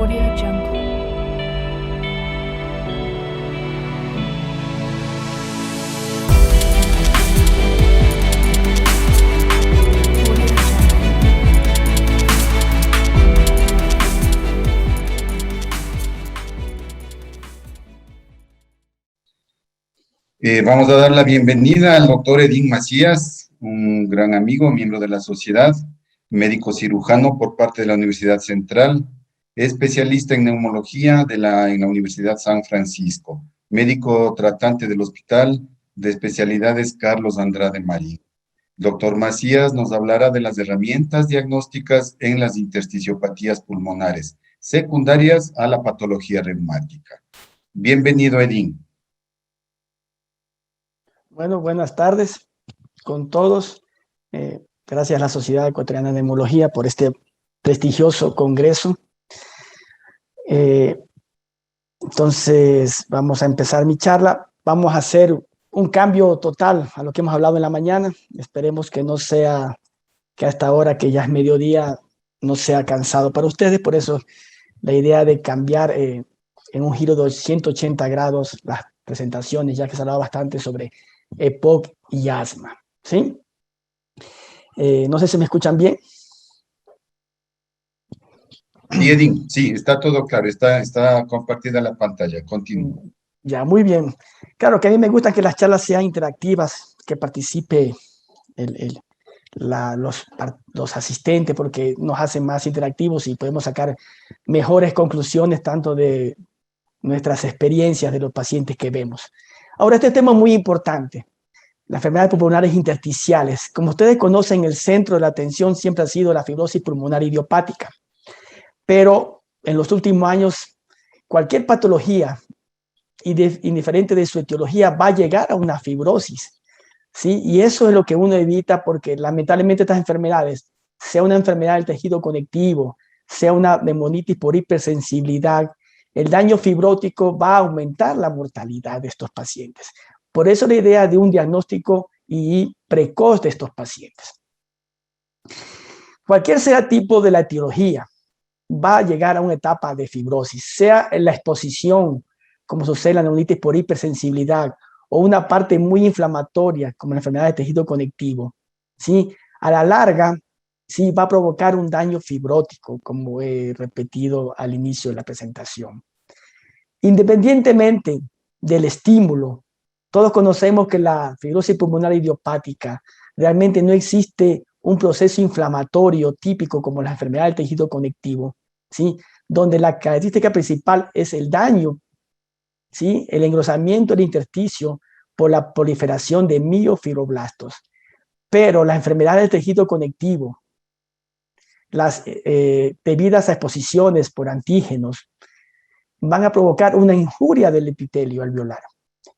Audio Jungle. Audio Jungle. Vamos a dar la bienvenida al doctor Edín Macías, un gran amigo, miembro de la sociedad, médico cirujano por parte de la Universidad Central, especialista en neumología en la Universidad San Francisco, médico tratante del Hospital de Especialidades Carlos Andrade Marín. Doctor Macías nos hablará de las herramientas diagnósticas en las intersticiopatías pulmonares secundarias a la patología reumática. Bienvenido, Edín. Bueno, buenas tardes con todos. Gracias a la Sociedad Ecuatoriana de Neumología por este prestigioso congreso. Entonces, vamos a empezar mi charla. Vamos a hacer un cambio total a lo que hemos hablado en la mañana. Esperemos que no sea, que a esta hora, que ya es mediodía, no sea cansado para ustedes. Por eso, la idea de cambiar en un giro de 180 grados las presentaciones, ya que se ha hablado bastante sobre EPOC y asma, ¿sí? No sé si me escuchan bien. Sí, Edín, sí, está todo claro, está compartida la pantalla, continúa. Ya, muy bien. Claro que a mí me gusta que las charlas sean interactivas, que participe los asistentes, porque nos hacen más interactivos y podemos sacar mejores conclusiones tanto de nuestras experiencias de los pacientes que vemos. Ahora, este tema es muy importante. Las enfermedades pulmonares intersticiales. Como ustedes conocen, el centro de la atención siempre ha sido la fibrosis pulmonar idiopática. Pero en los últimos años, cualquier patología, indiferente de su etiología, va a llegar a una fibrosis, ¿sí? Y eso es lo que uno evita, porque lamentablemente estas enfermedades, sea una enfermedad del tejido conectivo, sea una neumonitis por hipersensibilidad, el daño fibrótico va a aumentar la mortalidad de estos pacientes. Por eso la idea de un diagnóstico y precoz de estos pacientes. Cualquier sea tipo de la etiología, va a llegar a una etapa de fibrosis, sea en la exposición, como sucede en la neumonitis por hipersensibilidad, o una parte muy inflamatoria, como la enfermedad de tejido conectivo, ¿sí? A la larga, sí, va a provocar un daño fibrótico, como he repetido al inicio de la presentación. Independientemente del estímulo, todos conocemos que la fibrosis pulmonar idiopática realmente no existe un proceso inflamatorio típico como la enfermedad del tejido conectivo, ¿sí? Donde la característica principal es el daño, ¿sí? El engrosamiento del intersticio por la proliferación de miofibroblastos. Pero las enfermedades del tejido conectivo, las debidas a exposiciones por antígenos, van a provocar una injuria del epitelio alveolar.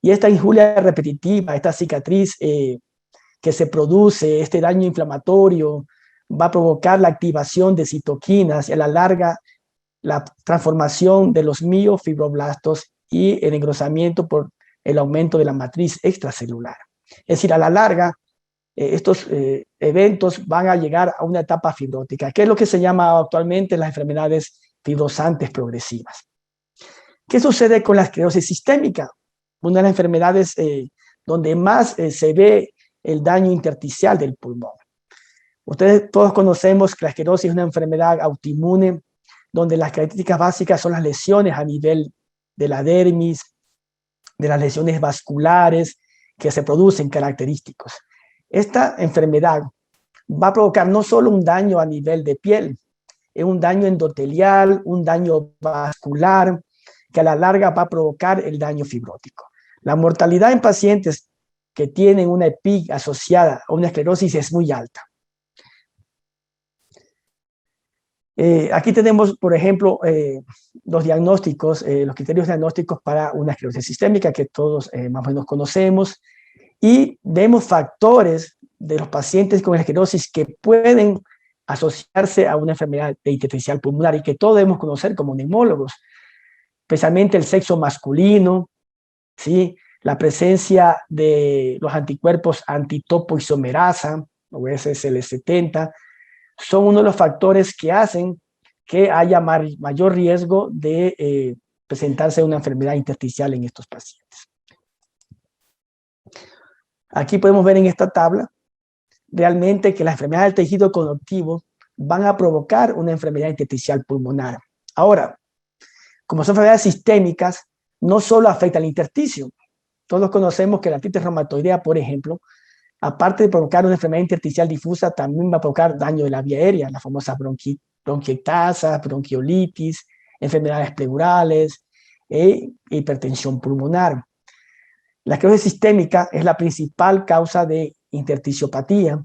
Y esta injuria repetitiva, esta cicatriz que se produce, este daño inflamatorio, va a provocar la activación de citoquinas y a la larga la transformación de los miofibroblastos y el engrosamiento por el aumento de la matriz extracelular. Es decir, a la larga, estos eventos van a llegar a una etapa fibrótica, que es lo que se llama actualmente las enfermedades fibrosantes progresivas. ¿Qué sucede con la esclerosis sistémica? Una de las enfermedades donde más se ve el daño intersticial del pulmón. Ustedes todos conocemos que la esclerosis es una enfermedad autoinmune, donde las características básicas son las lesiones a nivel de la dermis, de las lesiones vasculares que se producen característicos. Esta enfermedad va a provocar no solo un daño a nivel de piel, es un daño endotelial, un daño vascular, que a la larga va a provocar el daño fibrótico. La mortalidad en pacientes que tienen una EPIC asociada a una esclerosis es muy alta. Aquí tenemos, por ejemplo, los diagnósticos, los criterios diagnósticos para una esclerosis sistémica que todos más o menos conocemos, y vemos factores de los pacientes con esclerosis que pueden asociarse a una enfermedad de intersticial pulmonar y que todos debemos conocer como neumólogos, especialmente el sexo masculino, ¿sí? La presencia de los anticuerpos antitopoisomerasa, o SSL70, son uno de los factores que hacen que haya mayor riesgo de presentarse una enfermedad intersticial en estos pacientes. Aquí podemos ver en esta tabla realmente que las enfermedades del tejido conectivo van a provocar una enfermedad intersticial pulmonar. Ahora, como son enfermedades sistémicas, no solo afecta al intersticio. Todos conocemos que la artritis reumatoidea, por ejemplo, aparte de provocar una enfermedad intersticial difusa, también va a provocar daño de la vía aérea, las famosas bronquiectasias, bronquiolitis, enfermedades pleurales e hipertensión pulmonar. La esclerosis sistémica es la principal causa de intersticiopatía.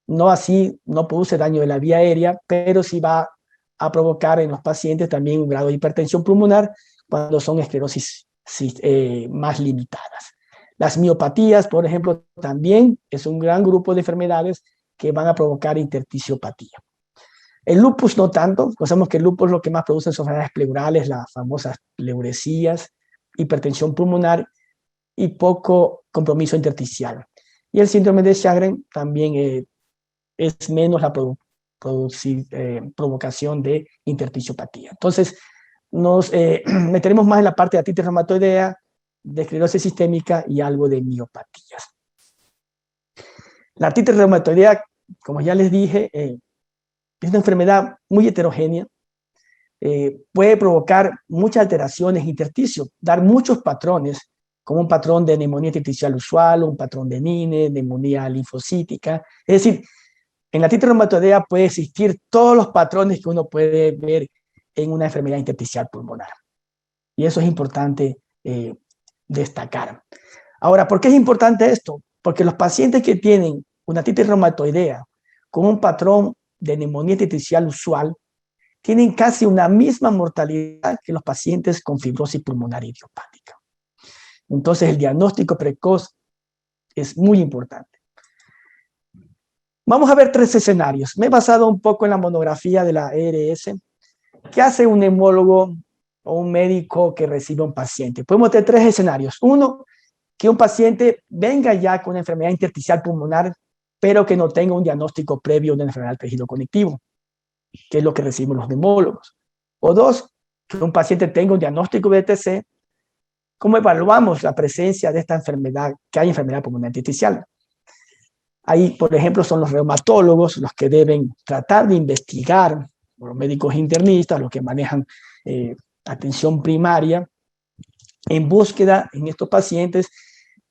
No produce daño de la vía aérea, pero sí va a provocar en los pacientes también un grado de hipertensión pulmonar cuando son esclerosis más limitadas. Las miopatías, por ejemplo, también es un gran grupo de enfermedades que van a provocar intersticiopatía. El lupus no tanto, sabemos que el lupus lo que más produce son enfermedades pleurales, las famosas pleuresías, hipertensión pulmonar y poco compromiso intersticial. Y el síndrome de Sjögren también es menos la provocación de intersticiopatía. Entonces, nos meteremos más en la parte de artritis reumatoidea, de esclerosis sistémica y algo de miopatías. La artritis reumatoidea, como ya les dije, es una enfermedad muy heterogénea, puede provocar muchas alteraciones en intersticio, dar muchos patrones, como un patrón de neumonía intersticial usual, un patrón de NINE, neumonía linfocítica. Es decir, en la artritis reumatoidea puede existir todos los patrones que uno puede ver en una enfermedad intersticial pulmonar. Y eso es importante destacar. Ahora, ¿por qué es importante esto? Porque los pacientes que tienen una artritis reumatoidea con un patrón de neumonía intersticial usual tienen casi una misma mortalidad que los pacientes con fibrosis pulmonar idiopática. Entonces, el diagnóstico precoz es muy importante. Vamos a ver 3 escenarios. Me he basado un poco en la monografía de la ERS. ¿Qué hace un neumólogo o un médico que recibe a un paciente? Podemos tener 3 escenarios. Uno, que un paciente venga ya con una enfermedad intersticial pulmonar, pero que no tenga un diagnóstico previo de una enfermedad del tejido conectivo, que es lo que recibimos los neumólogos. O 2, que un paciente tenga un diagnóstico de ETC. ¿Cómo evaluamos la presencia de esta enfermedad, que hay enfermedad pulmonar intersticial? Ahí, por ejemplo, son los reumatólogos los que deben tratar de investigar, los médicos internistas, los que manejan atención primaria, en búsqueda en estos pacientes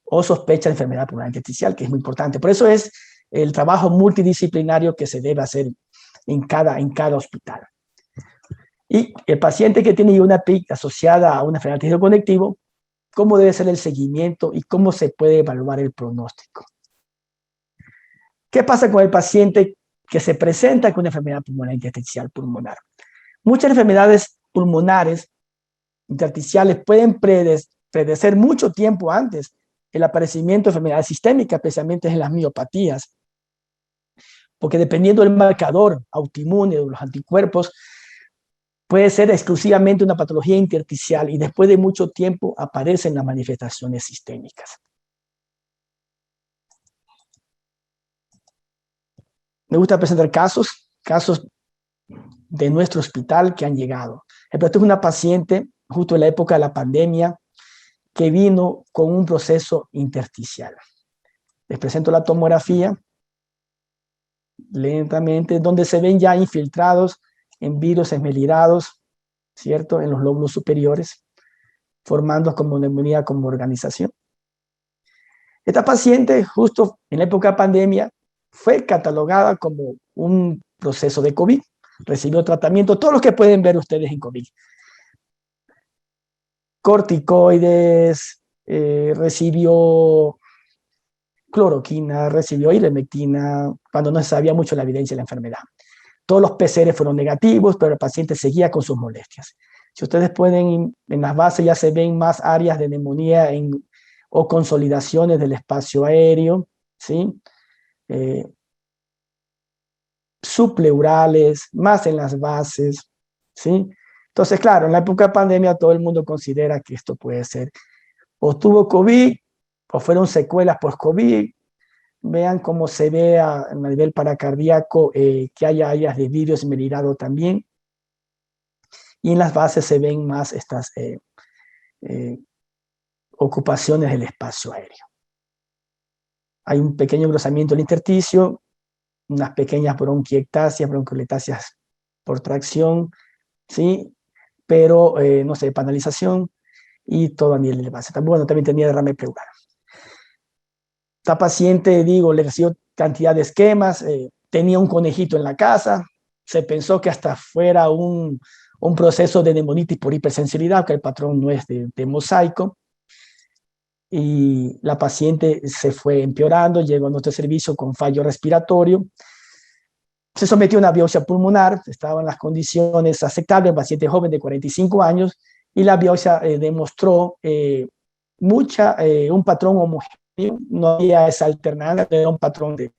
o sospecha de enfermedad pulmonar intersticial, que es muy importante. Por eso es el trabajo multidisciplinario que se debe hacer en cada hospital. Y el paciente que tiene una PIC asociada a una enfermedad del tejido conectivo, ¿cómo debe ser el seguimiento y cómo se puede evaluar el pronóstico? ¿Qué pasa con el paciente que se presenta con una enfermedad pulmonar intersticial pulmonar? Muchas enfermedades pulmonares intersticiales pueden predecer mucho tiempo antes el aparecimiento de enfermedades sistémicas, especialmente en las miopatías, porque dependiendo del marcador autoinmune de los anticuerpos, puede ser exclusivamente una patología intersticial y después de mucho tiempo aparecen las manifestaciones sistémicas. Me gusta presentar casos de nuestro hospital que han llegado. Esta es una paciente justo en la época de la pandemia que vino con un proceso intersticial. Les presento la tomografía lentamente, donde se ven ya infiltrados en virus esmerilados, ¿cierto? En los lóbulos superiores, formando como neumonía como organización. Esta paciente, justo en la época de pandemia, fue catalogada como un proceso de COVID. Recibió tratamiento, todos los que pueden ver ustedes en COVID. Corticoides, recibió cloroquina, recibió ivermectina, cuando no se sabía mucho la evidencia de la enfermedad. Todos los PCR fueron negativos, pero el paciente seguía con sus molestias. Si ustedes pueden, en las bases ya se ven más áreas de neumonía o consolidaciones del espacio aéreo, ¿sí? Subpleurales, más en las bases, ¿sí? Entonces, claro, en la época de pandemia todo el mundo considera que esto puede ser o tuvo COVID o fueron secuelas post-COVID. Vean cómo se ve a nivel paracardíaco que haya áreas de vidrio esmerilado también. y en las bases se ven más estas ocupaciones del espacio aéreo. Hay un pequeño engrosamiento del intersticio, unas pequeñas bronquiectasias, bronquiolitasias por tracción, ¿sí? Pero, no sé, panalización y todo a nivel de base. Bueno, también tenía derrame pleural. Esta paciente, digo, le recibió cantidad de esquemas, tenía un conejito en la casa, se pensó que hasta fuera un proceso de neumonitis por hipersensibilidad, que el patrón no es de mosaico, y la paciente se fue empeorando, llegó a nuestro servicio con fallo respiratorio, se sometió a una biopsia pulmonar, estaba en las condiciones aceptables, paciente joven de 45 años, y la biopsia demostró un patrón homogéneo, no había esa alternancia, era un patrón de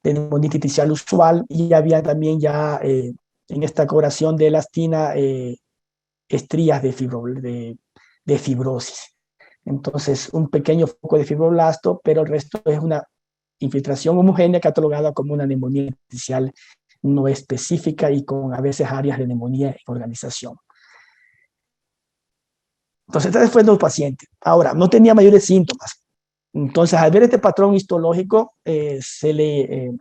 neumonitis artificial usual, y había también ya en esta coloración de elastina estrías de fibrosis. Entonces, un pequeño foco de fibroblasto, pero el resto es una infiltración homogénea catalogada como una neumonía intersticial no específica y con a veces áreas de neumonía en organización. Entonces, este fue el paciente. Ahora, no tenía mayores síntomas. Entonces, al ver este patrón histológico, se le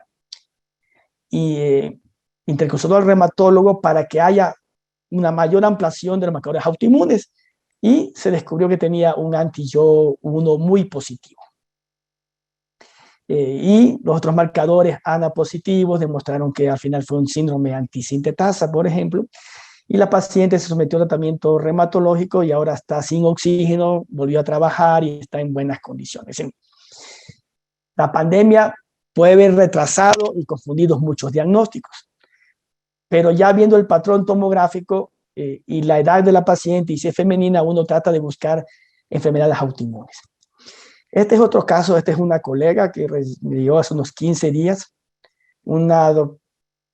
interconsultó al reumatólogo para que haya una mayor ampliación de los marcadores autoinmunes y se descubrió que tenía un anti-Yo1 muy positivo. Y los otros marcadores ANA positivos demostraron que al final fue un síndrome antisintetasa, por ejemplo, y la paciente se sometió a tratamiento reumatológico y ahora está sin oxígeno, volvió a trabajar y está en buenas condiciones. La pandemia puede haber retrasado y confundido muchos diagnósticos, pero ya viendo el patrón tomográfico y la edad de la paciente y si es femenina, uno trata de buscar enfermedades autoinmunes. Este es otro caso, esta es una colega que me dio hace unos 15 días,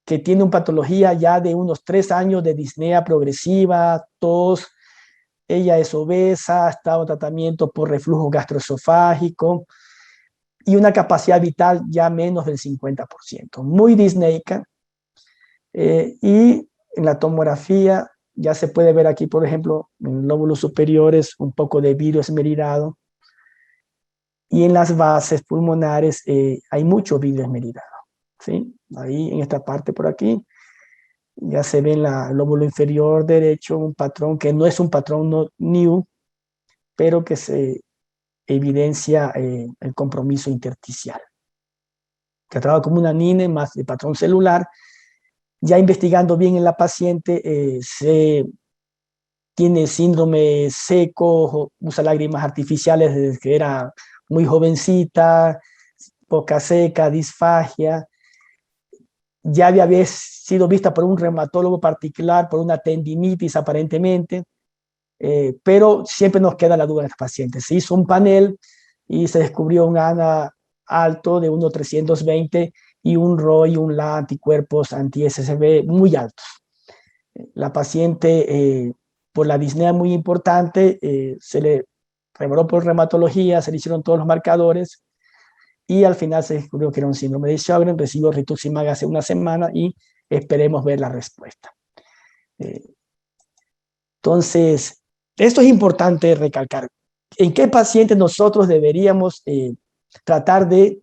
que tiene una patología ya de unos 3 años de disnea progresiva, tos, ella es obesa, ha estado en tratamiento por reflujo gastroesofágico y una capacidad vital ya menos del 50%, muy disneica, y en la tomografía ya se puede ver aquí, por ejemplo, en lóbulos superiores un poco de vidrio esmerilado, y en las bases pulmonares hay mucho vidrio esmerilado, ¿sí? Ahí en esta parte por aquí ya se ve en el lóbulo inferior derecho un patrón que no es un patrón no new, pero que se evidencia el compromiso intersticial. Tratado como una NINE más de patrón celular, ya investigando bien en la paciente, se tiene síndrome seco, usa lágrimas artificiales desde que era muy jovencita, boca seca, disfagia. Ya había sido vista por un reumatólogo particular, por una tendinitis aparentemente, pero siempre nos queda la duda en esta paciente. Se hizo un panel y se descubrió un ANA alto de 1.320 y un ROI y un LA anticuerpos anti-SCB muy altos. La paciente, por la disnea muy importante, se le reveló por reumatología, se le hicieron todos los marcadores y al final se descubrió que era un síndrome de Sjögren, recibió rituximab hace una semana y esperemos ver la respuesta. Entonces, esto es importante recalcar. ¿En qué pacientes nosotros deberíamos tratar de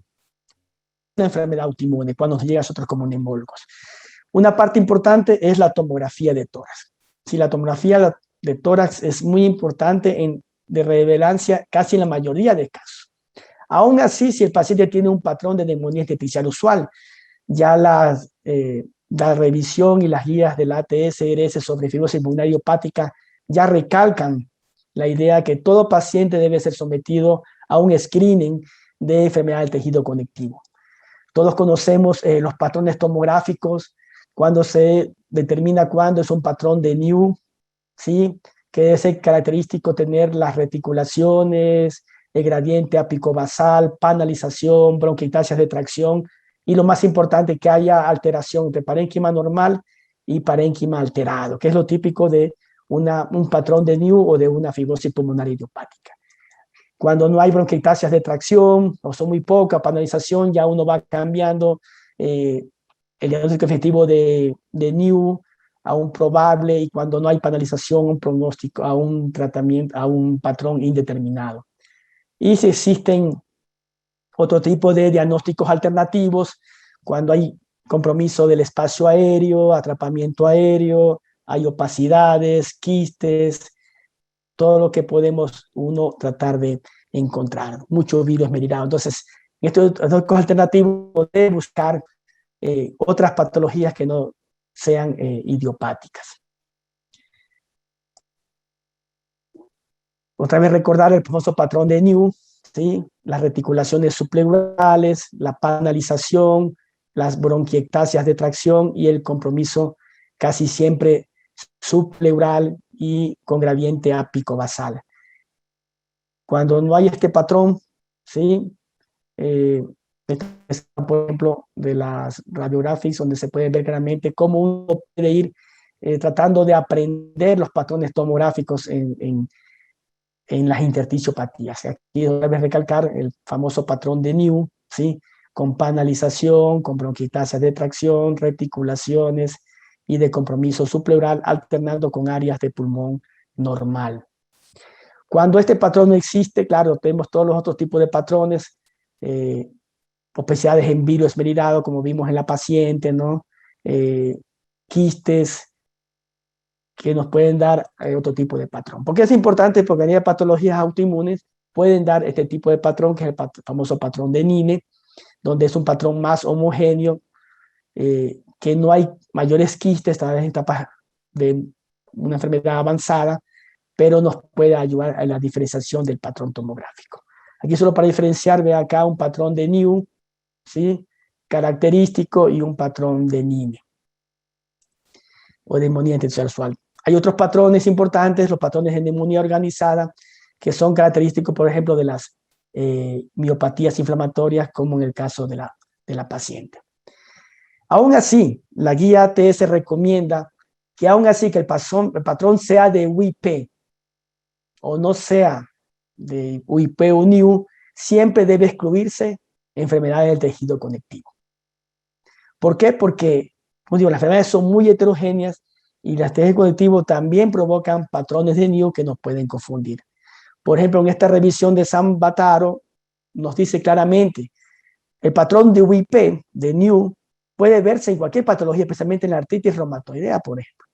una enfermedad autoinmune cuando nos llega a nosotros como neumólogos? Una parte importante es la tomografía de tórax. Si la tomografía de tórax es muy importante de relevancia casi en la mayoría de casos. Aún así, si el paciente tiene un patrón de neumonía intersticial usual, ya la revisión y las guías del ATS-RS sobre fibrosis pulmonar idiopática ya recalcan la idea que todo paciente debe ser sometido a un screening de enfermedad del tejido conectivo. Todos conocemos los patrones tomográficos, cuando se determina cuándo es un patrón de NEW, ¿sí? Que es característico tener las reticulaciones, el gradiente apicobasal, panalización, bronquiectasias de tracción, y lo más importante, que haya alteración entre parénquima normal y parénquima alterado, que es lo típico de un patrón de NEW o de una fibrosis pulmonar idiopática. Cuando no hay bronquiectasias de tracción o son muy pocas, panalización, ya uno va cambiando el diagnóstico efectivo de NEW a un probable, y cuando no hay penalización, un pronóstico, a un tratamiento, a un patrón indeterminado. Y si existen otro tipo de diagnósticos alternativos, cuando hay compromiso del espacio aéreo, atrapamiento aéreo, hay opacidades, quistes, todo lo que podemos uno tratar de encontrar, mucho virus esmerilado. Entonces, en estos diagnósticos alternativos de buscar otras patologías que no sean idiopáticas. Otra vez recordar el famoso patrón de New, ¿sí? Las reticulaciones subpleurales, la panalización, las bronquiectasias de tracción y el compromiso casi siempre subpleural y con gradiente apicobasal. Cuando no hay este patrón, ¿sí? Por ejemplo, de las radiographics, donde se puede ver claramente cómo uno puede ir tratando de aprender los patrones tomográficos en las interstitiopatías. Aquí debe recalcar el famoso patrón de New, ¿sí? Con panalización, con bronquiectasias de tracción, reticulaciones y de compromiso subpleural, alternando con áreas de pulmón normal. Cuando este patrón no existe, claro, tenemos todos los otros tipos de patrones, opacidades en virus esmerilado, como vimos en la paciente, ¿no? Quistes, que nos pueden dar otro tipo de patrón. ¿Por qué es importante? Porque hay patologías autoinmunes pueden dar este tipo de patrón, que es el famoso patrón de Nine, donde es un patrón más homogéneo, que no hay mayores quistes, tal vez en etapas de una enfermedad avanzada, pero nos puede ayudar a la diferenciación del patrón tomográfico. Aquí solo para diferenciar, ve acá un patrón de New, ¿sí? Característico, y un patrón de Nine, o de neumonía intersticial. Hay otros patrones importantes, los patrones de neumonía organizada, que son característicos, por ejemplo, de las miopatías inflamatorias, como en el caso de la paciente. Aún así, la guía ATS recomienda que aún así que el patrón sea de UIP o no sea de UIP o NIU, siempre debe excluirse enfermedades del tejido conectivo. ¿Por qué? Porque, como digo, las enfermedades son muy heterogéneas y las tejidos conectivos también provocan patrones de NIU que nos pueden confundir. Por ejemplo, en esta revisión de Sam Bataro nos dice claramente el patrón de UIP, de NIU, puede verse en cualquier patología, especialmente en la artritis reumatoidea, por ejemplo,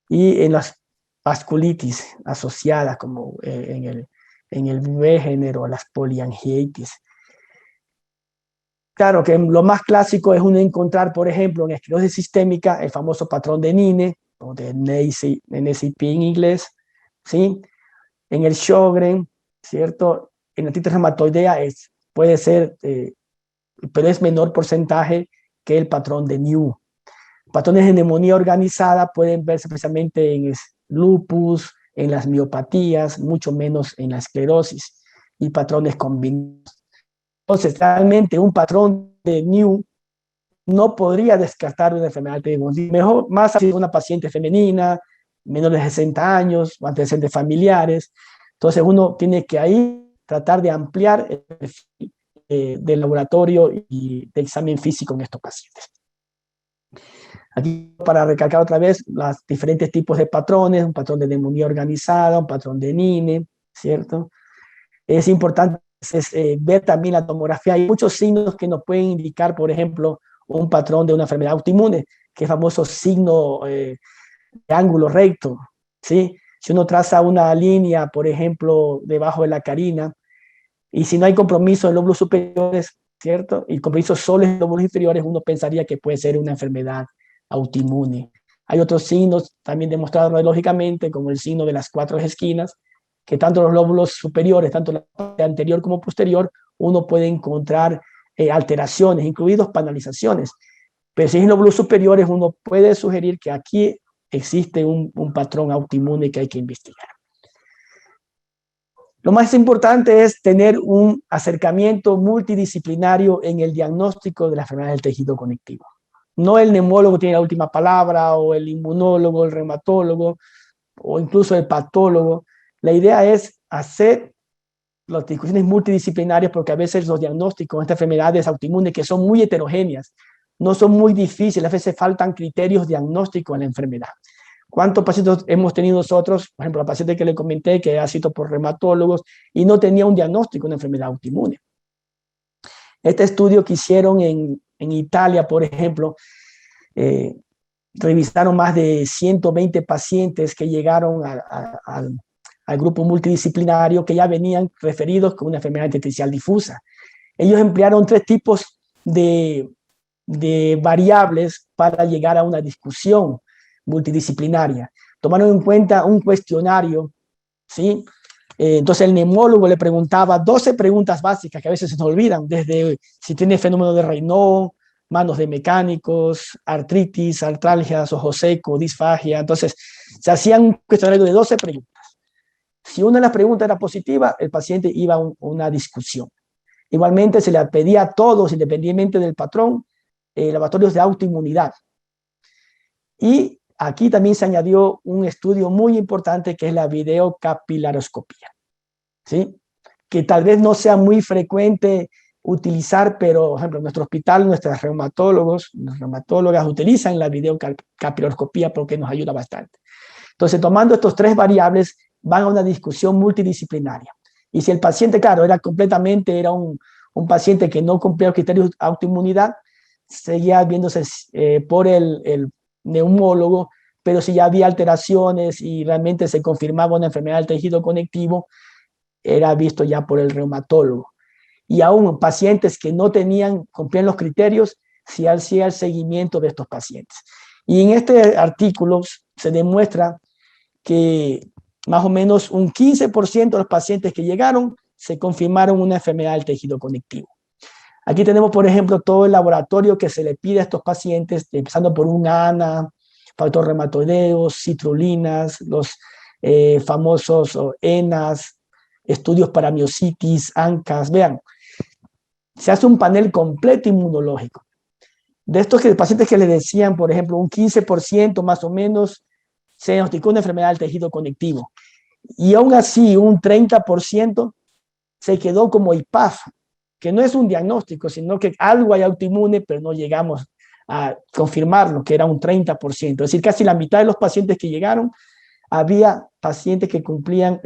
y en las vasculitis asociadas, como en el Wegener o las poliangiitis. Claro que lo más clásico es uno encontrar, por ejemplo, en esclerosis sistémica, el famoso patrón de Nine, o de NACP en inglés, ¿sí? En el Sjögren, ¿cierto? En la artritis reumatoidea puede ser, pero es menor porcentaje que el patrón de New. Patrones de neumonía organizada pueden verse especialmente en lupus, en las miopatías, mucho menos en la esclerosis, y patrones combinados. Entonces, realmente un patrón de New no podría descartar una enfermedad de neumonía. Mejor, más si una paciente femenina, menor de 60 años, o antecedentes familiares. Entonces, uno tiene que ahí tratar de ampliar el perfil del laboratorio y de examen físico en estos pacientes. Aquí, para recalcar otra vez, los diferentes tipos de patrones, un patrón de neumonía organizada, un patrón de Nine, ¿cierto? Es importante ver también la tomografía. Hay muchos signos que nos pueden indicar, por ejemplo, un patrón de una enfermedad autoinmune, que es el famoso signo de ángulo recto, ¿sí? Si uno traza una línea, por ejemplo, debajo de la carina, y si no hay compromiso en lóbulos superiores, ¿cierto? Y compromiso solo en lóbulos inferiores, uno pensaría que puede ser una enfermedad autoinmune. Hay otros signos también demostrados radiológicamente, como el signo de las 4 esquinas, que tanto los lóbulos superiores, tanto la parte anterior como posterior, uno puede encontrar alteraciones, incluidos panalizaciones. Pero si es en lóbulos superiores, uno puede sugerir que aquí existe un patrón autoinmune que hay que investigar. Lo más importante es tener un acercamiento multidisciplinario en el diagnóstico de la enfermedad del tejido conectivo. No el neumólogo tiene la última palabra, o el inmunólogo, el reumatólogo, o incluso el patólogo. La idea es hacer las discusiones multidisciplinarias, porque a veces los diagnósticos de estas enfermedades autoinmunes, que son muy heterogéneas, no son muy difíciles, a veces faltan criterios diagnósticos en la enfermedad. ¿Cuántos pacientes hemos tenido nosotros? Por ejemplo, la paciente que le comenté que ha sido por reumatólogos y no tenía un diagnóstico de una enfermedad autoinmune. Este estudio que hicieron en Italia, por ejemplo, revisaron más de 120 pacientes que llegaron al grupo multidisciplinario que ya venían referidos con una enfermedad intersticial difusa. Ellos emplearon 3 tipos de variables para llegar a una discusión multidisciplinaria. Tomaron en cuenta un cuestionario, ¿sí? Entonces el neumólogo le preguntaba 12 preguntas básicas que a veces se nos olvidan, desde si tiene fenómeno de Raynaud, manos de mecánicos, artritis, artralgias, ojo seco, disfagia. Entonces se hacían un cuestionario de 12 preguntas. Si una de las preguntas era positiva, el paciente iba a una discusión. Igualmente se le pedía a todos, independientemente del patrón, laboratorios de autoinmunidad. Y aquí también se añadió un estudio muy importante que es la videocapilaroscopía, ¿sí? Que tal vez no sea muy frecuente utilizar, pero por ejemplo en nuestro hospital, nuestras reumatólogas utilizan la videocapilaroscopía porque nos ayuda bastante. Entonces, tomando estos 3 variables, van a una discusión multidisciplinaria. Y si el paciente, claro, era un paciente que no cumplía los criterios de autoinmunidad, seguía viéndose por el neumólogo, pero si ya había alteraciones y realmente se confirmaba una enfermedad del tejido conectivo, era visto ya por el reumatólogo. Y aún pacientes que no cumplían los criterios, se hacía el seguimiento de estos pacientes. Y en este artículo se demuestra que más o menos un 15% de los pacientes que llegaron se confirmaron una enfermedad del tejido conectivo. Aquí tenemos, por ejemplo, todo el laboratorio que se le pide a estos pacientes, empezando por un ANA, factor reumatoideos, citrulinas, los famosos ENAS, estudios para miositis, ANCAS. Vean, se hace un panel completo inmunológico. De estos pacientes que le decían, por ejemplo, un 15% más o menos se diagnosticó una enfermedad del tejido conectivo. Y aún así, un 30% se quedó como IPAF, que no es un diagnóstico, sino que algo hay autoinmune, pero no llegamos a confirmarlo, que era un 30%. Es decir, casi la mitad de los pacientes que llegaron, había pacientes que cumplían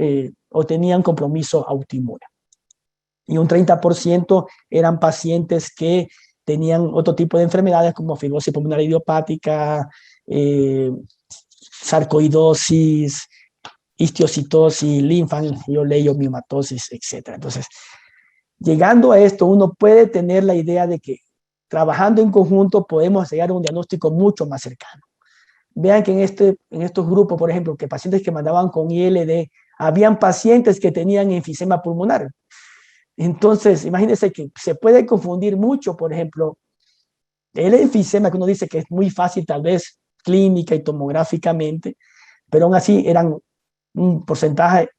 o tenían compromiso autoinmune. Y un 30% eran pacientes que tenían otro tipo de enfermedades como fibrosis pulmonar idiopática, sarcoidosis, histiocytosis, linfangioleumiomatosis, etc. Entonces, llegando a esto, uno puede tener la idea de que trabajando en conjunto podemos llegar a un diagnóstico mucho más cercano. Vean que en estos grupos, por ejemplo, que pacientes que mandaban con ILD, habían pacientes que tenían enfisema pulmonar. Entonces, imagínense que se puede confundir mucho, por ejemplo, el enfisema que uno dice que es muy fácil tal vez clínica y tomográficamente, pero aún así eran un porcentaje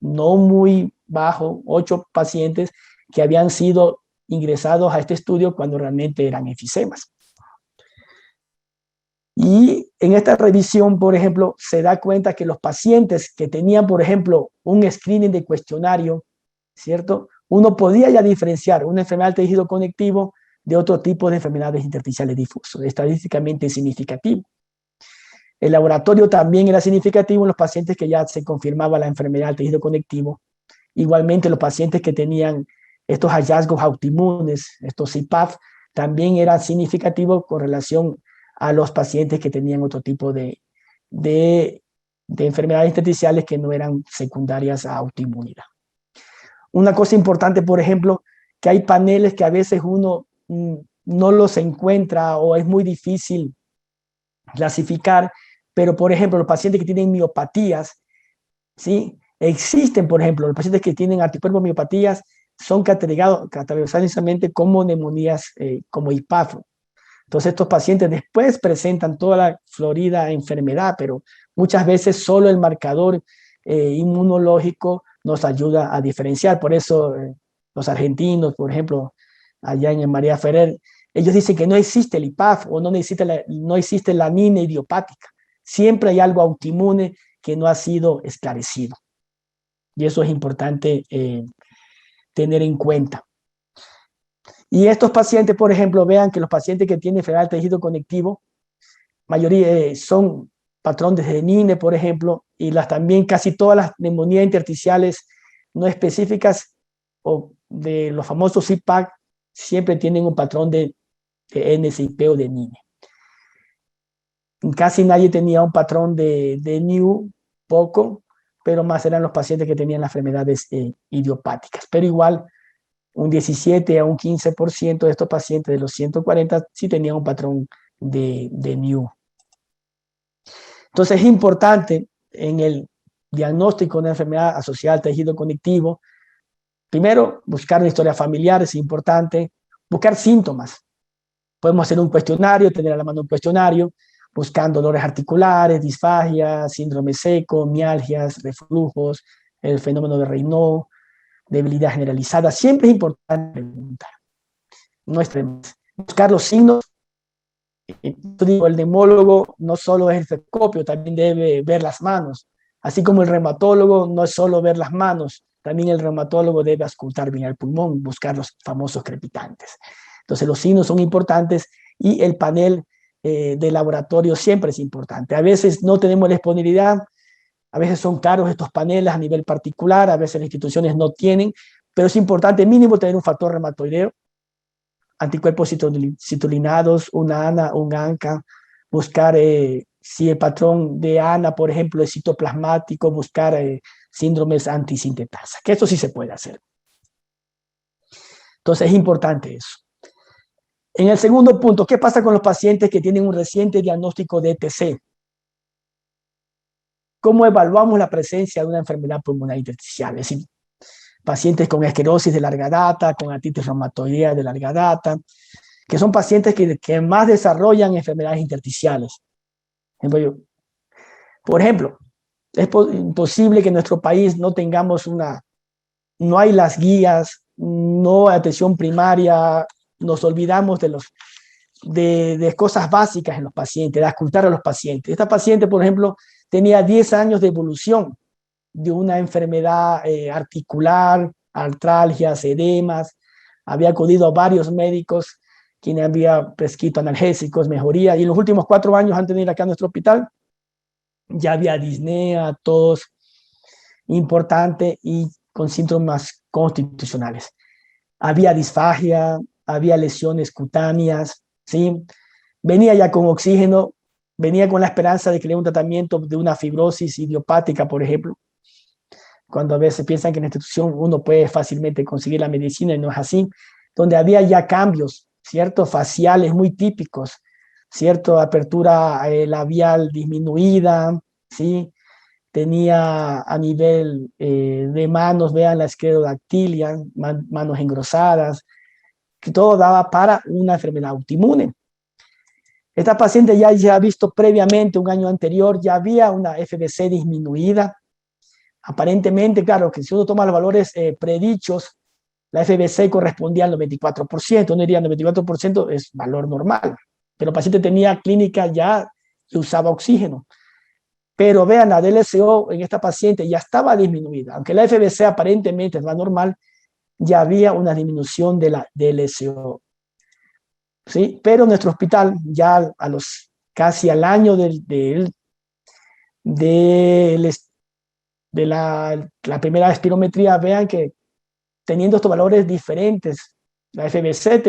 no muy bajo, 8 pacientes que habían sido ingresados a este estudio cuando realmente eran enfisemas. Y en esta revisión, por ejemplo, se da cuenta que los pacientes que tenían, por ejemplo, un screening de cuestionario, ¿cierto? Uno podía ya diferenciar una enfermedad del tejido conectivo de otro tipo de enfermedades intersticiales difusas, estadísticamente significativo. El laboratorio también era significativo en los pacientes que ya se confirmaba la enfermedad del tejido conectivo. Igualmente, los pacientes que tenían estos hallazgos autoinmunes, estos IPAF, también eran significativos con relación a los pacientes que tenían otro tipo de enfermedades intersticiales que no eran secundarias a autoinmunidad. Una cosa importante, por ejemplo, que hay paneles que a veces uno no los encuentra o es muy difícil clasificar, pero por ejemplo, los pacientes que tienen miopatías, ¿sí? Existen, por ejemplo, los pacientes que tienen anticuerpos miopatías son categorizados inicialmente como neumonías, como IPAF. Entonces, estos pacientes después presentan toda la florida enfermedad, pero muchas veces solo el marcador inmunológico nos ayuda a diferenciar. Por eso, los argentinos, por ejemplo, allá en María Ferrer, ellos dicen que no existe el IPAF o no existe la anemia idiopática. Siempre hay algo autoinmune que no ha sido esclarecido. Y eso es importante tener en cuenta. Y estos pacientes, por ejemplo, vean que los pacientes que tienen enfermedad del tejido conectivo, mayoría son patrones de NINE, por ejemplo, y también casi todas las neumonías intersticiales no específicas o de los famosos CIPAC siempre tienen un patrón de NSIP o de NINE. Casi nadie tenía un patrón de NIU, poco, pero más eran los pacientes que tenían las enfermedades idiopáticas. Pero igual, un 17 a un 15% de estos pacientes de los 140 sí tenían un patrón de NIU. Entonces es importante en el diagnóstico de una enfermedad asociada al tejido conectivo, primero, buscar una historia familiar, es importante, buscar síntomas. Podemos hacer un cuestionario, tener a la mano un cuestionario, buscando dolores articulares, disfagia, síndrome seco, mialgias, reflujos, el fenómeno de Raynaud, debilidad generalizada. Siempre es importante preguntar. No es buscar los signos. Yo digo, el neumólogo no solo es el cefaloscopio, también debe ver las manos. Así como el reumatólogo no es solo ver las manos, también el reumatólogo debe auscultar bien el pulmón, buscar los famosos crepitantes. Entonces los signos son importantes y el panel de laboratorio siempre es importante. A veces no tenemos la disponibilidad, a veces son caros estos paneles a nivel particular, a veces las instituciones no tienen, pero es importante mínimo tener un factor reumatoideo, anticuerpos citolinados, una ANA, un ANCA, buscar si el patrón de ANA, por ejemplo, es citoplasmático, buscar síndromes antisintetasa, que esto sí se puede hacer. Entonces es importante eso. En el segundo punto, ¿qué pasa con los pacientes que tienen un reciente diagnóstico de ETC? ¿Cómo evaluamos la presencia de una enfermedad pulmonar intersticial? Es decir, pacientes con esclerosis de larga data, con artritis reumatoidea de larga data, que son pacientes que más desarrollan enfermedades intersticiales. Por ejemplo, es imposible que en nuestro país no tengamos no hay las guías, no hay atención primaria, nos olvidamos de cosas básicas en los pacientes, de auscultar a los pacientes. Esta paciente, por ejemplo, tenía 10 años de evolución de una enfermedad articular, artralgias, edemas, había acudido a varios médicos quienes habían prescrito analgésicos, mejoría, y en los últimos 4 años antes de ir acá a nuestro hospital, ya había disnea, tos importante y con síntomas constitucionales. Había disfagia, había lesiones cutáneas, ¿sí? Venía ya con oxígeno, venía con la esperanza de que le dé un tratamiento de una fibrosis idiopática, por ejemplo, cuando a veces piensan que en la institución uno puede fácilmente conseguir la medicina y no es así, donde había ya cambios, ¿cierto? Faciales muy típicos, ¿cierto? Apertura labial disminuida, ¿sí? Tenía a nivel de manos, vean la esclerodactilia, manos engrosadas, que todo daba para una enfermedad autoinmune. Esta paciente ya ha visto previamente, un año anterior, ya había una FBC disminuida. Aparentemente, claro, que si uno toma los valores predichos, la FBC correspondía al 94%, uno diría 94% es valor normal, pero el paciente tenía clínica ya que usaba oxígeno. Pero vean, la DLCO en esta paciente ya estaba disminuida, aunque la FBC aparentemente es la normal, ya había una disminución de la DLCO. ¿Sí? Pero nuestro hospital, ya casi al año de la primera espirometría, vean que teniendo estos valores diferentes, la FBC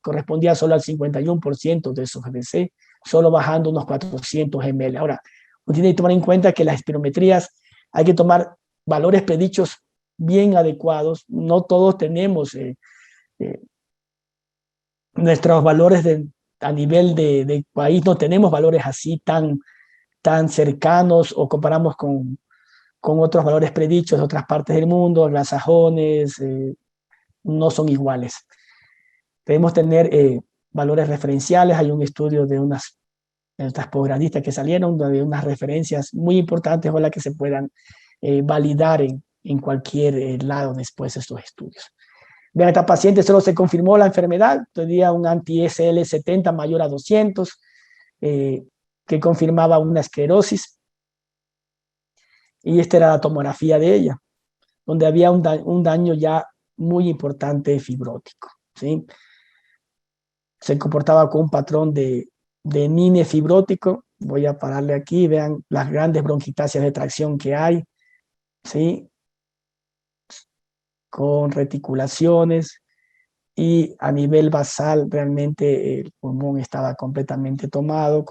correspondía solo al 51% de su FBC, solo bajando unos 400 ml. Ahora, uno tiene que tomar en cuenta que las espirometrías hay que tomar valores predichos bien adecuados. No todos tenemos nuestros valores a nivel de país, no tenemos valores así tan cercanos o comparamos con otros valores predichos de otras partes del mundo, las sajones, no son iguales. Debemos tener valores referenciales. Hay un estudio de estas posgradistas que salieron, de unas referencias muy importantes, ojalá que se puedan validar en cualquier lado después de estos estudios. Vean, esta paciente solo se confirmó la enfermedad, tenía un anti-SL70 mayor a 200, que confirmaba una esclerosis. Y esta era la tomografía de ella, donde había un daño ya muy importante fibrótico, ¿sí? se comportaba con un patrón de NINE fibrótico. Voy a pararle aquí, vean las grandes bronquitasias de tracción que hay, ¿sí? Con reticulaciones, y a nivel basal realmente el pulmón estaba completamente tomado,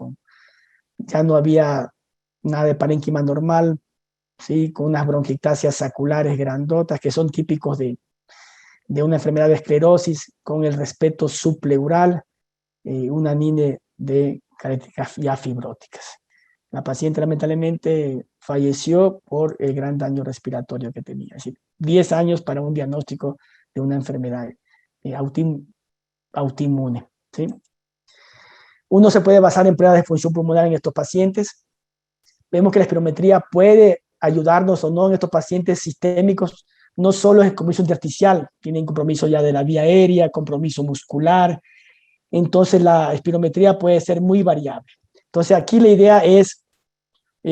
ya no había nada de parénquima normal, ¿sí? Con unas bronquictasias saculares grandotas que son típicos de una enfermedad de esclerosis, con el respeto subpleural, una NINE de características ya fibróticas. La paciente lamentablemente falleció por el gran daño respiratorio que tenía. Es decir, 10 años para un diagnóstico de una enfermedad autoinmune, ¿sí? Uno se puede basar en pruebas de función pulmonar en estos pacientes. Vemos que la espirometría puede ayudarnos o no en estos pacientes sistémicos. No solo es compromiso intersticial, tienen compromiso ya de la vía aérea, compromiso muscular. Entonces la espirometría puede ser muy variable. Entonces aquí la idea es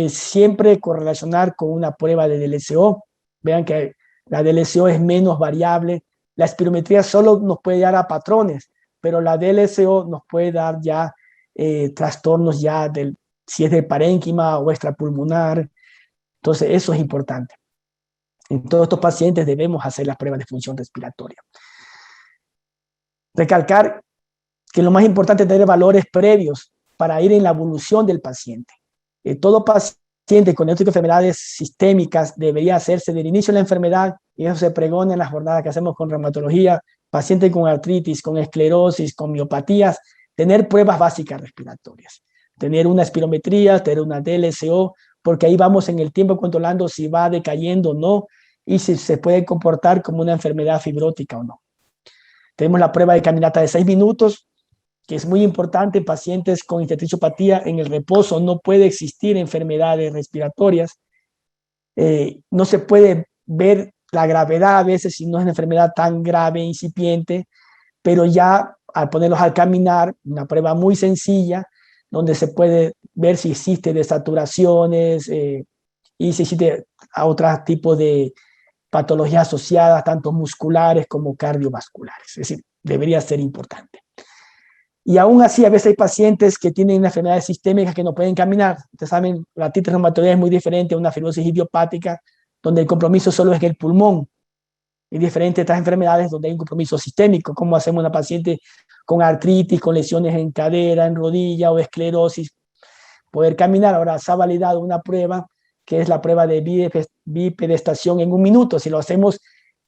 siempre correlacionar con una prueba de DLCO. Vean que la DLCO es menos variable. La espirometría solo nos puede dar a patrones, pero la DLCO nos puede dar ya trastornos ya si es de parénquima o extrapulmonar. Entonces eso es importante. En todos estos pacientes debemos hacer las pruebas de función respiratoria. Recalcar que lo más importante es tener valores previos para ir en la evolución del paciente. Todo paciente con diagnóstico de enfermedades sistémicas debería hacerse del inicio de la enfermedad, y eso se pregona en las jornadas que hacemos con reumatología, pacientes con artritis, con esclerosis, con miopatías, tener pruebas básicas respiratorias, tener una espirometría, tener una DLCO, porque ahí vamos en el tiempo controlando si va decayendo o no, y si se puede comportar como una enfermedad fibrótica o no. Tenemos la prueba de caminata de 6 minutos, que es muy importante en pacientes con intersticiopatía. En el reposo no puede existir enfermedades respiratorias. No se puede ver la gravedad a veces si no es una enfermedad tan grave, incipiente, pero ya al ponerlos al caminar, una prueba muy sencilla, donde se puede ver si existe desaturaciones y si existe otros tipos de patologías asociadas, tanto musculares como cardiovasculares. Es decir, debería ser importante. Y aún así, a veces hay pacientes que tienen enfermedades sistémicas que no pueden caminar. Ustedes saben, la artritis reumatoidea es muy diferente a una fibrosis idiopática, donde el compromiso solo es en el pulmón. Es diferente a estas enfermedades donde hay un compromiso sistémico, como hacemos una paciente con artritis, con lesiones en cadera, en rodilla o esclerosis, poder caminar. Ahora se ha validado una prueba que es la prueba de bipedestación en 1 minuto. Si lo hacemos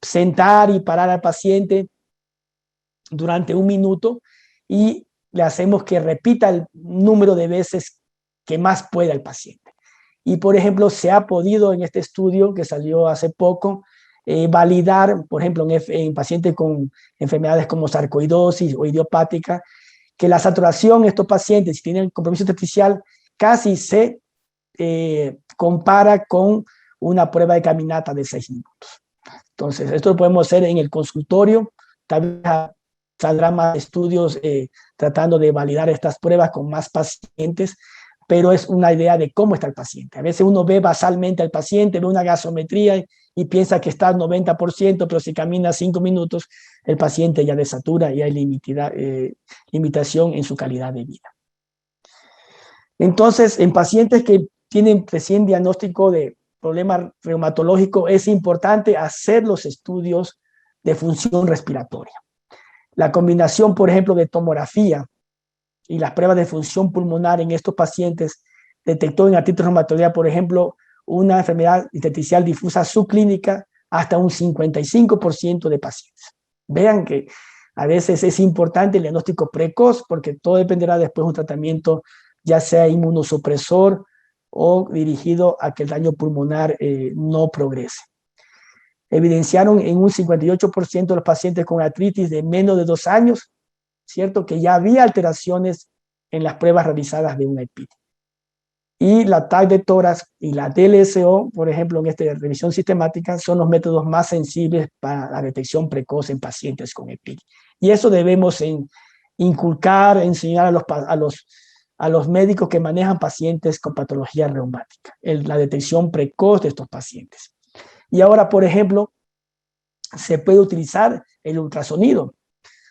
sentar y parar al paciente durante 1 minuto y le hacemos que repita el número de veces que más pueda el paciente. Y, por ejemplo, se ha podido en este estudio que salió hace poco validar, por ejemplo, en pacientes con enfermedades como sarcoidosis o idiopática, que la saturación en estos pacientes, si tienen compromiso intersticial, casi se compara con una prueba de caminata de 6 minutos. Entonces, esto lo podemos hacer en el consultorio. Tal vez saldrán más estudios tratando de validar estas pruebas con más pacientes, pero es una idea de cómo está el paciente. A veces uno ve basalmente al paciente, ve una gasometría y piensa que está al 90%, pero si camina 5 minutos, el paciente ya desatura y hay limitación en su calidad de vida. Entonces, en pacientes que tienen recién diagnóstico de problema reumatológico, es importante hacer los estudios de función respiratoria. La combinación, por ejemplo, de tomografía y las pruebas de función pulmonar en estos pacientes detectó en artritis reumatoidea, por ejemplo, una enfermedad intersticial difusa subclínica hasta un 55% de pacientes. Vean que a veces es importante el diagnóstico precoz porque todo dependerá después de un tratamiento ya sea inmunosupresor o dirigido a que el daño pulmonar no progrese. Evidenciaron en un 58% de los pacientes con artritis de menos de 2 años, ¿cierto?, que ya había alteraciones en las pruebas realizadas de una EPID. Y la TAC de tórax y la DLCO, por ejemplo, en esta revisión sistemática, son los métodos más sensibles para la detección precoz en pacientes con EPID. Y eso debemos inculcar, enseñar a los médicos que manejan pacientes con patología reumática, la detección precoz de estos pacientes. Y ahora, por ejemplo, se puede utilizar el ultrasonido.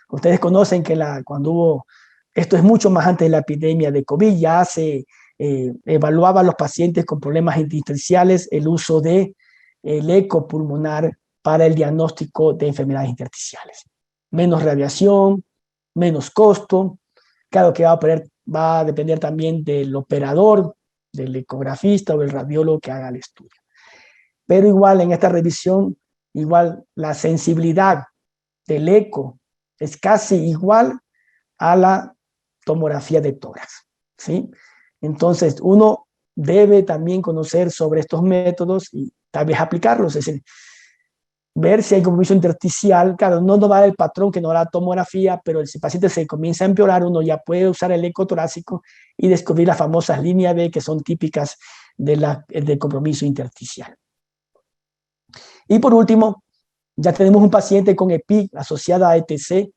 Ustedes conocen que cuando hubo, esto es mucho más antes de la epidemia de COVID, ya se evaluaba a los pacientes con problemas intersticiales el uso de el eco pulmonar para el diagnóstico de enfermedades intersticiales. Menos radiación, menos costo. Claro que va a depender también del operador, del ecografista o del radiólogo que haga el estudio. Pero igual en esta revisión, igual la sensibilidad del eco es casi igual a la tomografía de tórax, ¿sí? Entonces, uno debe también conocer sobre estos métodos y tal vez aplicarlos, es decir, ver si hay compromiso intersticial. Claro, no nos va a dar el patrón que nos da la tomografía, pero si el paciente se comienza a empeorar, uno ya puede usar el eco torácico y descubrir las famosas líneas B que son típicas del compromiso intersticial. Y por último, ya tenemos un paciente con EPIC asociada a ETC.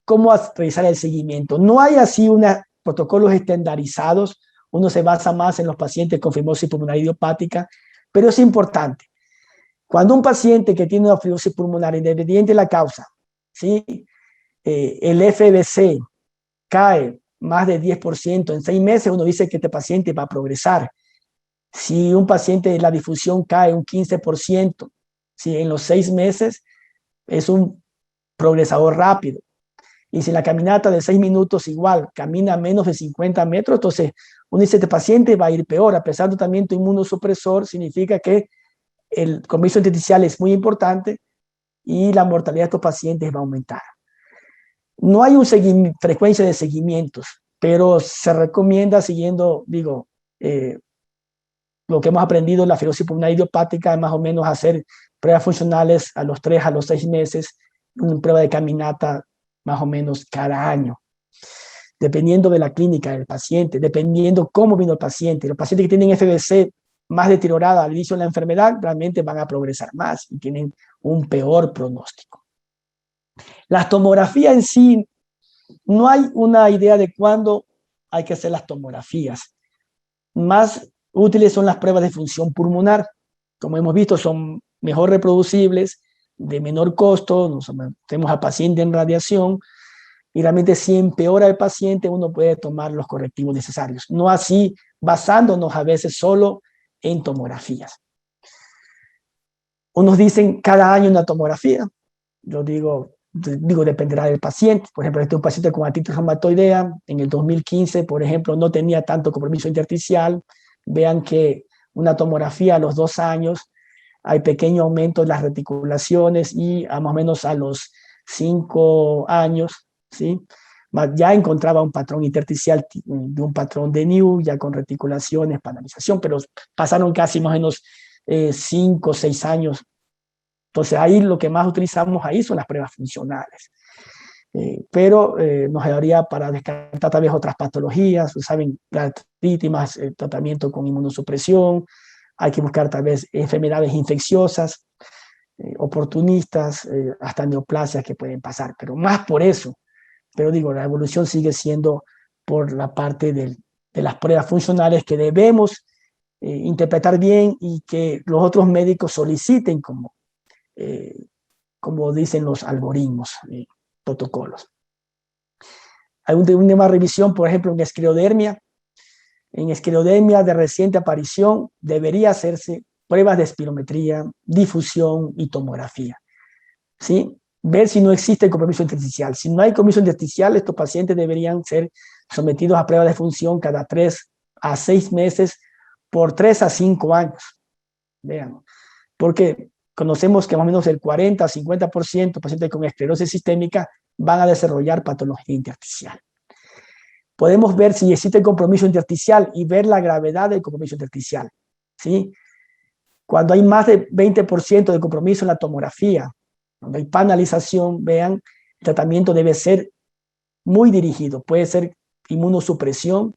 ¿Cómo realizar el seguimiento? No hay así unos protocolos estandarizados. Uno se basa más en los pacientes con fibrosis pulmonar idiopática, pero es importante. Cuando un paciente que tiene una fibrosis pulmonar independiente de la causa, ¿sí? El FVC cae más de 10% en 6 meses, uno dice que este paciente va a progresar. Si un paciente la difusión cae un 15%, ¿sí? En los 6 meses es un progresador rápido. Y si la caminata de 6 minutos igual camina menos de 50 metros, entonces uno dice, este paciente va a ir peor. A pesar de tratamiento inmunosupresor, significa que el compromiso intersticial es muy importante y la mortalidad de estos pacientes va a aumentar. No hay una frecuencia de seguimientos, pero se recomienda siguiendo, lo que hemos aprendido en la fibrosis pulmonar idiopática, más o menos hacer pruebas funcionales a los 3 a los 6 meses, una prueba de caminata más o menos cada año, dependiendo de la clínica del paciente, dependiendo cómo vino el paciente. Los pacientes que tienen FVC más deteriorada al inicio de la enfermedad realmente van a progresar más y tienen un peor pronóstico. Las tomografías en sí, no hay una idea de cuándo hay que hacer las tomografías. Más útiles son las pruebas de función pulmonar. Como hemos visto, son mejor reproducibles, de menor costo, nos sometemos al paciente en radiación y realmente si empeora el paciente uno puede tomar los correctivos necesarios. No así basándonos a veces solo en tomografías. Unos dicen cada año una tomografía. Yo digo dependerá del paciente. Por ejemplo, este es un paciente con artritis reumatoidea. En el 2015, por ejemplo, no tenía tanto compromiso intersticial. Vean que una tomografía a los 2 años hay pequeño aumento en las reticulaciones y más o menos a los 5 años, ¿sí? Ya encontraba un patrón intersticial de un patrón de New, ya con reticulaciones, panalización, pero pasaron casi más o menos 5 o 6 años. Entonces ahí lo que más utilizamos ahí son las pruebas funcionales. Pero nos ayudaría para descartar tal vez otras patologías, saben, la artritis más tratamiento con inmunosupresión, hay que buscar tal vez enfermedades infecciosas, oportunistas, hasta neoplasias que pueden pasar, pero más por eso. Pero la evolución sigue siendo por la parte de las pruebas funcionales que debemos interpretar bien y que los otros médicos soliciten como dicen los algoritmos, protocolos. Hay una revisión, por ejemplo, en esclerodermia. En esclerodermia de reciente aparición debería hacerse pruebas de espirometría, difusión y tomografía, ¿sí? Ver si no existe compromiso intersticial. Si no hay compromiso intersticial, estos pacientes deberían ser sometidos a pruebas de función cada 3 a 6 meses por 3 a 5 años. Vean, porque conocemos que más o menos el 40 a 50% de pacientes con esclerosis sistémica van a desarrollar patología intersticial. Podemos ver si existe compromiso intersticial y ver la gravedad del compromiso intersticial, ¿sí? Cuando hay más de 20% de compromiso en la tomografía, cuando hay panalización, vean, el tratamiento debe ser muy dirigido. Puede ser inmunosupresión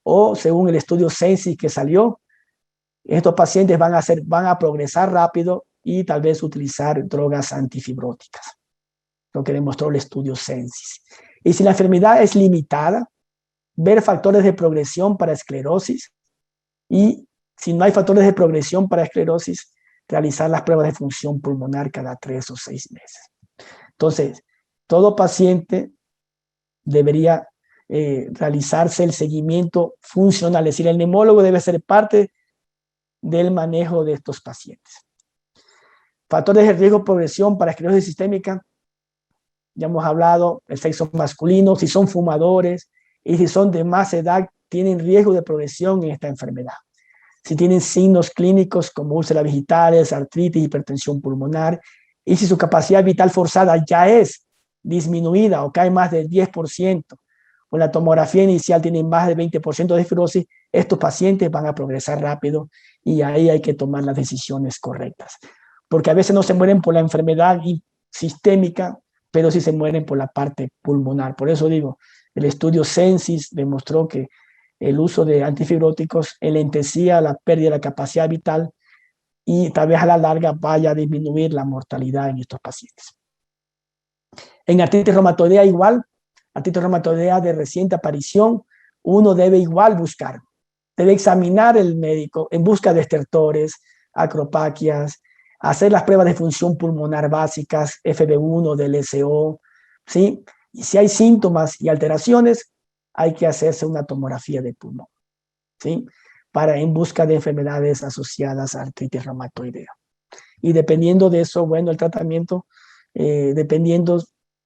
o, según el estudio Sensis que salió, estos pacientes van a progresar rápido y tal vez utilizar drogas antifibróticas, lo que demostró el estudio Sensis. Y si la enfermedad es limitada, ver factores de progresión para esclerosis y si no hay factores de progresión para esclerosis, realizar las pruebas de función pulmonar cada 3 o 6 meses. Entonces, todo paciente debería realizarse el seguimiento funcional, es decir, el neumólogo debe ser parte del manejo de estos pacientes. Factores de riesgo de progresión para esclerosis sistémica, ya hemos hablado, el sexo masculino, si son fumadores y si son de más edad, tienen riesgo de progresión en esta enfermedad. Si tienen signos clínicos como úlceras vegetales, artritis, hipertensión pulmonar, y si su capacidad vital forzada ya es disminuida o cae más del 10%, o la tomografía inicial tiene más del 20% de fibrosis, estos pacientes van a progresar rápido y ahí hay que tomar las decisiones correctas. Porque a veces no se mueren por la enfermedad sistémica, pero sí se mueren por la parte pulmonar. Por eso digo, el estudio Censis demostró que el uso de antifibróticos enlentecía la pérdida de la capacidad vital y tal vez a la larga vaya a disminuir la mortalidad en estos pacientes. En artritis reumatoidea igual, artritis reumatoidea de reciente aparición, uno debe igual buscar, debe examinar el médico en busca de estertores, acropaquias, hacer las pruebas de función pulmonar básicas, FB1, DLCO, ¿sí? Y si hay síntomas y alteraciones, hay que hacerse una tomografía de pulmón, ¿sí? En busca de enfermedades asociadas a artritis reumatoidea. Y dependiendo de eso, bueno, el tratamiento, dependiendo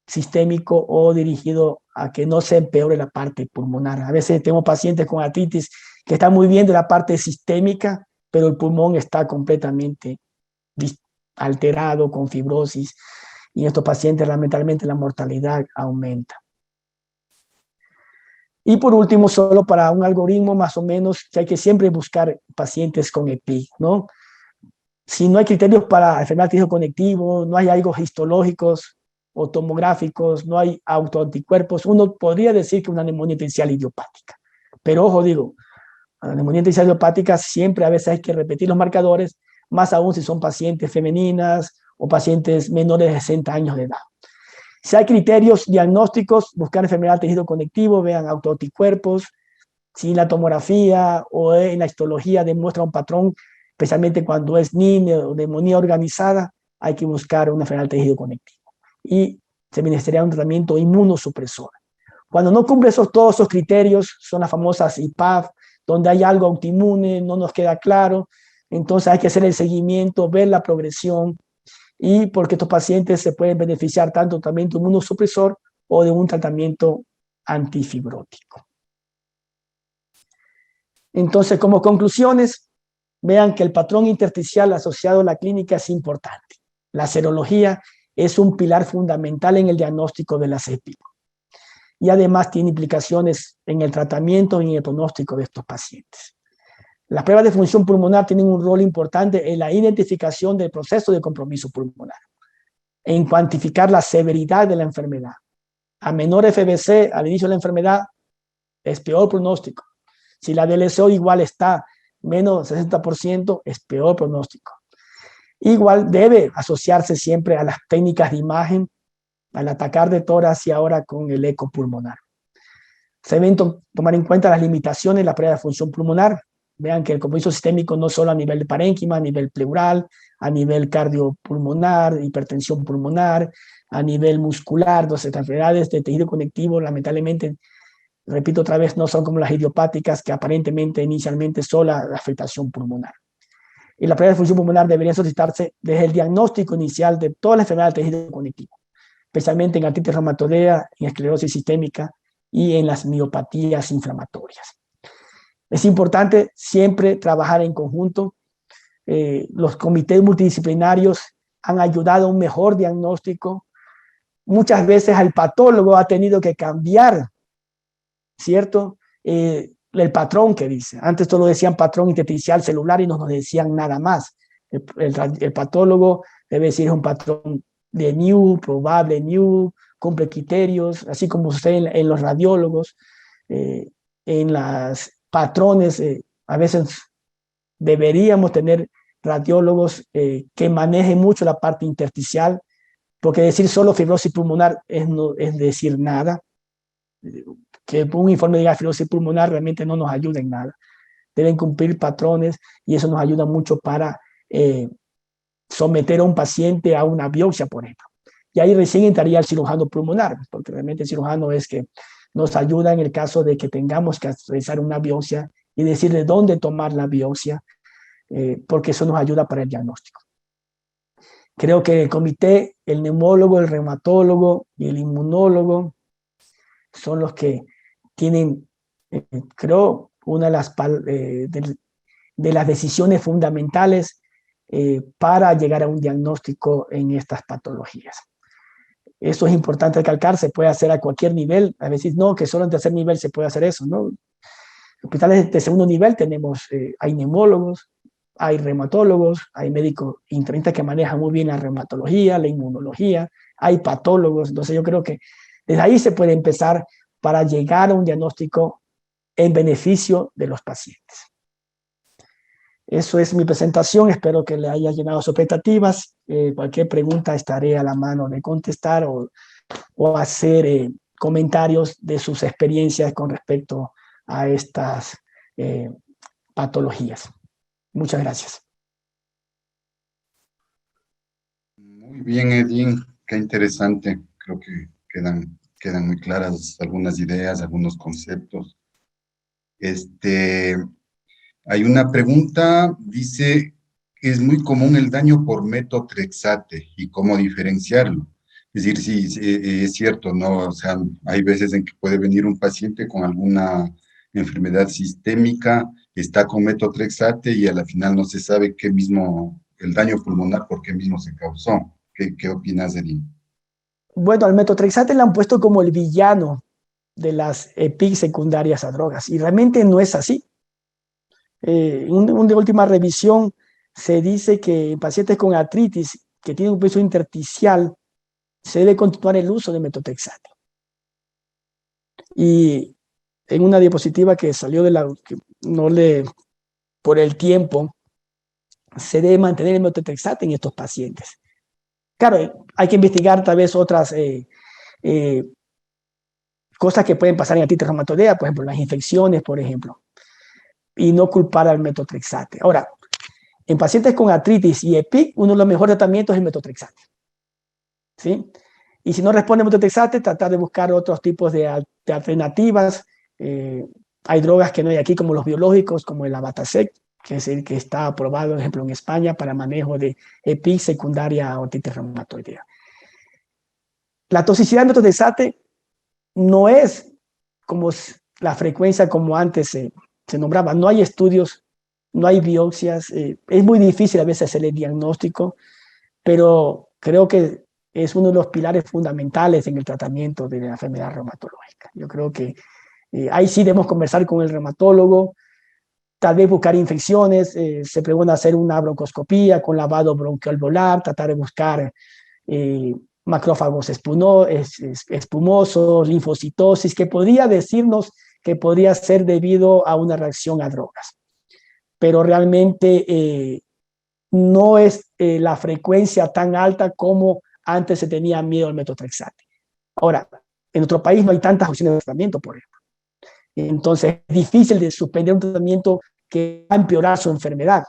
sistémico o dirigido a que no se empeore la parte pulmonar. A veces tengo pacientes con artritis que están muy bien de la parte sistémica, pero el pulmón está completamente alterado, con fibrosis, y en estos pacientes lamentablemente la mortalidad aumenta. Y por último, solo para un algoritmo más o menos, que hay que siempre buscar pacientes con EPIC, ¿no? Si no hay criterios para enfermedad de tejido conectivo, no hay algo histológicos o tomográficos, no hay autoanticuerpos, uno podría decir que una neumonía intersticial idiopática. Pero ojo, digo, la neumonía intersticial idiopática siempre a veces hay que repetir los marcadores, más aún si son pacientes femeninas o pacientes menores de 60 años de edad. Si hay criterios diagnósticos, buscar enfermedad del tejido conectivo, vean autoanticuerpos, si la tomografía o en la histología demuestra un patrón, especialmente cuando es NIN o neumonía organizada, hay que buscar una enfermedad del tejido conectivo. Y se administraría un tratamiento inmunosupresor. Cuando no cumple todos esos criterios, son las famosas IPAF, donde hay algo autoinmune, no nos queda claro, entonces hay que hacer el seguimiento, ver la progresión, y porque estos pacientes se pueden beneficiar tanto de un tratamiento inmunosupresor o de un tratamiento antifibrótico. Entonces, como conclusiones, vean que el patrón intersticial asociado a la clínica es importante. La serología es un pilar fundamental en el diagnóstico de la EPIC. Y además tiene implicaciones en el tratamiento y en el pronóstico de estos pacientes. Las pruebas de función pulmonar tienen un rol importante en la identificación del proceso de compromiso pulmonar, en cuantificar la severidad de la enfermedad. A menor FBC al inicio de la enfermedad es peor pronóstico. Si la DLCO igual está menos 60%, es peor pronóstico. Igual debe asociarse siempre a las técnicas de imagen, al atacar de tórax y ahora con el eco pulmonar. Se deben tomar en cuenta las limitaciones de la prueba de función pulmonar. Vean que el compromiso sistémico no solo a nivel de parénquima, a nivel pleural, a nivel cardiopulmonar, hipertensión pulmonar, a nivel muscular, las enfermedades de tejido conectivo, lamentablemente, repito otra vez, no son como las idiopáticas que aparentemente inicialmente solo la afectación pulmonar. Y la prueba de función pulmonar debería solicitarse desde el diagnóstico inicial de todas las enfermedades del tejido conectivo, especialmente en artritis reumatoidea, en esclerosis sistémica y en las miopatías inflamatorias. Es importante siempre trabajar en conjunto. Los comités multidisciplinarios han ayudado a un mejor diagnóstico. Muchas veces el patólogo ha tenido que cambiar, ¿cierto? El patrón que dice. Antes solo decían patrón intersticial celular y no nos decían nada más. El patólogo debe decir es un patrón de new, probable new, cumple criterios, así como sucede en los radiólogos, en las patrones, a veces deberíamos tener radiólogos que manejen mucho la parte intersticial, porque decir solo fibrosis pulmonar no es decir nada. Que un informe diga fibrosis pulmonar realmente no nos ayuda en nada. Deben cumplir patrones y eso nos ayuda mucho para someter a un paciente a una biopsia, por ejemplo. Y ahí recién entraría el cirujano pulmonar, porque realmente el cirujano es que nos ayuda en el caso de que tengamos que realizar una biopsia y decir de dónde tomar la biopsia, porque eso nos ayuda para el diagnóstico. Creo que el comité, el neumólogo, el reumatólogo y el inmunólogo son los que tienen, creo, una de las decisiones fundamentales para llegar a un diagnóstico en estas patologías. Eso es importante recalcar, se puede hacer a cualquier nivel. A veces no, que solo en tercer nivel se puede hacer eso, ¿no? En hospitales de segundo nivel tenemos, hay neumólogos, hay reumatólogos, hay médicos internistas que manejan muy bien la reumatología, la inmunología, hay patólogos. Entonces yo creo que desde ahí se puede empezar para llegar a un diagnóstico en beneficio de los pacientes. Eso es mi presentación, espero que le haya llenado sus expectativas. Cualquier pregunta estaré a la mano de contestar o hacer comentarios de sus experiencias con respecto a estas patologías. Muchas gracias. Muy bien, Edwin, qué interesante. Creo que quedan muy claras algunas ideas, algunos conceptos. Hay una pregunta, dice, es muy común el daño por metotrexate y cómo diferenciarlo. Es decir, sí, es cierto, ¿no? O sea, hay veces en que puede venir un paciente con alguna enfermedad sistémica, está con metotrexate y a la final no se sabe el daño pulmonar, por qué mismo se causó. ¿Qué opinas, Edwin? Bueno, al metotrexate le han puesto como el villano de las EPIC secundarias a drogas y realmente no es así. De última revisión se dice que en pacientes con artritis que tienen un peso intersticial se debe continuar el uso de metotrexate. Y en una diapositiva que salió que no le, por el tiempo, se debe mantener el metotrexate en estos pacientes. Claro, hay que investigar tal vez otras cosas que pueden pasar en artritis reumatoidea, por ejemplo, las infecciones, por ejemplo, y no culpar al metotrexate. Ahora, en pacientes con artritis y EPIC, uno de los mejores tratamientos es el metotrexate. ¿Sí? Y si no responde el metotrexate, tratar de buscar otros tipos de alternativas. Hay drogas que no hay aquí, como los biológicos, como el Abatacept, que es el que está aprobado, por ejemplo, en España para manejo de EPIC secundaria a otitis reumatoidea. La toxicidad del metotrexate no es como la frecuencia como antes se nombraba. No hay estudios, no hay biopsias. Es muy difícil a veces hacer el diagnóstico, pero creo que es uno de los pilares fundamentales en el tratamiento de la enfermedad reumatológica. Yo creo que ahí sí debemos conversar con el reumatólogo, tal vez buscar infecciones, se pregunta hacer una broncoscopía con lavado bronquialveolar, tratar de buscar macrófagos espumosos, linfocitosis, que podría decirnos que podría ser debido a una reacción a drogas. Pero realmente no es la frecuencia tan alta como antes se tenía miedo al metotrexate. Ahora, en nuestro país no hay tantas opciones de tratamiento, por ejemplo. Entonces, es difícil de suspender un tratamiento que va a empeorar su enfermedad.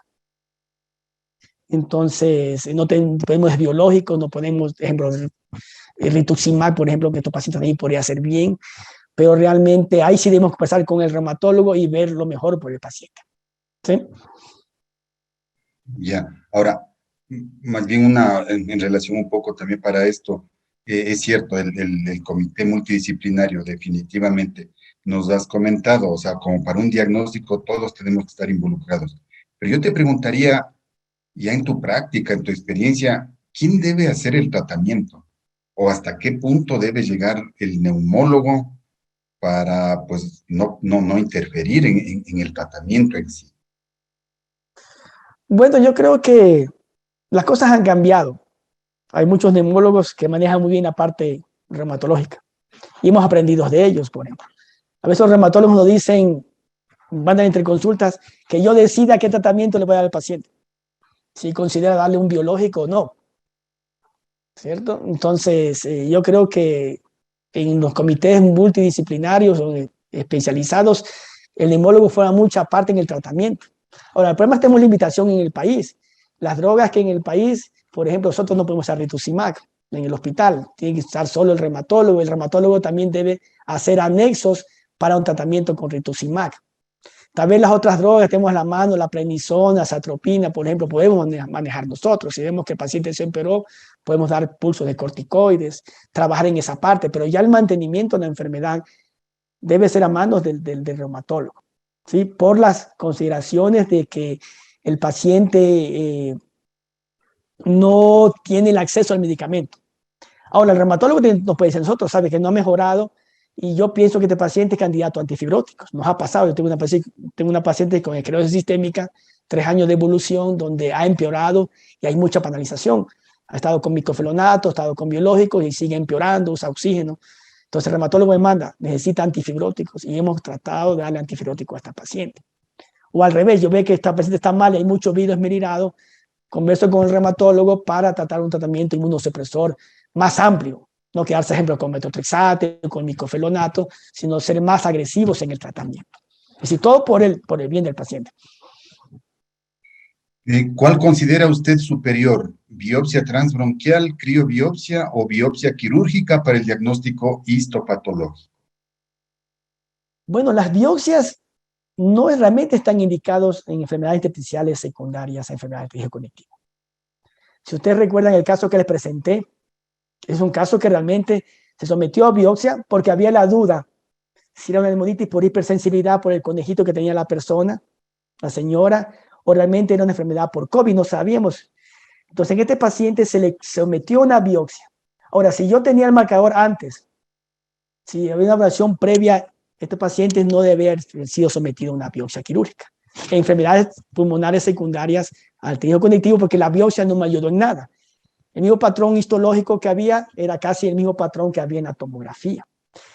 Entonces, no podemos biológicos, no podemos, por ejemplo, el rituximab, por ejemplo, que estos pacientes también podría hacer bien, pero realmente ahí sí debemos conversar con el reumatólogo y ver lo mejor por el paciente. ¿Sí? Ya, ahora, más bien en relación un poco también para esto, es cierto, el comité multidisciplinario definitivamente nos has comentado, o sea, como para un diagnóstico todos tenemos que estar involucrados. Pero yo te preguntaría, ya en tu práctica, en tu experiencia, ¿quién debe hacer el tratamiento? ¿O hasta qué punto debe llegar el neumólogo para, pues, no interferir en el tratamiento en sí? Bueno, yo creo que las cosas han cambiado. Hay muchos neumólogos que manejan muy bien la parte reumatológica y hemos aprendido de ellos, por ejemplo. A veces los reumatólogos nos dicen, mandan entre consultas, que yo decida qué tratamiento le voy a dar al paciente, si considera darle un biológico o no, ¿cierto? Entonces, yo creo que en los comités multidisciplinarios o especializados, el neumólogo juega mucha parte en el tratamiento. Ahora, el problema es que tenemos limitación en el país. Las drogas que en el país, por ejemplo, nosotros no podemos usar rituximab, en el hospital. Tiene que estar solo el reumatólogo también debe hacer anexos para un tratamiento con rituximab. Tal vez las otras drogas que tenemos a la mano, la prednisona, atropina, por ejemplo, podemos manejar nosotros. Si vemos que el paciente se empeoró, podemos dar pulsos de corticoides, trabajar en esa parte, pero ya el mantenimiento de la enfermedad debe ser a manos del reumatólogo, ¿sí? Por las consideraciones de que el paciente no tiene el acceso al medicamento. Ahora, el reumatólogo nos puede decir, nosotros sabe que no ha mejorado y yo pienso que este paciente es candidato a antifibróticos. Nos ha pasado, yo tengo una paciente con esclerosis sistémica, 3 años de evolución, donde ha empeorado y hay mucha penalización. Ha estado con microfenonato, ha estado con biológicos y sigue empeorando, usa oxígeno. Entonces el reumatólogo me manda, necesita antifibróticos y hemos tratado de darle antifibrótico a esta paciente. O al revés, yo veo que esta paciente está mal y hay mucho virus esmerilado, converso con el reumatólogo para tratar un tratamiento inmunosupresor más amplio. No quedarse, ejemplo, con metotrexate, con microfenonato, sino ser más agresivos en el tratamiento. Es decir, todo por el bien del paciente. ¿Cuál considera usted superior? ¿Biopsia transbronquial, criobiopsia o biopsia quirúrgica para el diagnóstico histopatológico? Bueno, las biopsias no realmente están indicados en enfermedades intersticiales secundarias a enfermedades de tejido conectivo. Si ustedes recuerdan el caso que les presenté, es un caso que realmente se sometió a biopsia porque había la duda si era una neumonitis por hipersensibilidad por el conejito que tenía la persona, la señora, o realmente era una enfermedad por COVID, no sabíamos. Entonces en este paciente se le sometió a una biopsia. Ahora, si yo tenía el marcador antes, si había una evaluación previa, este paciente no debe haber sido sometido a una biopsia quirúrgica. Enfermedades pulmonares secundarias al tejido conectivo, porque la biopsia no me ayudó en nada. El mismo patrón histológico que había era casi el mismo patrón que había en la tomografía.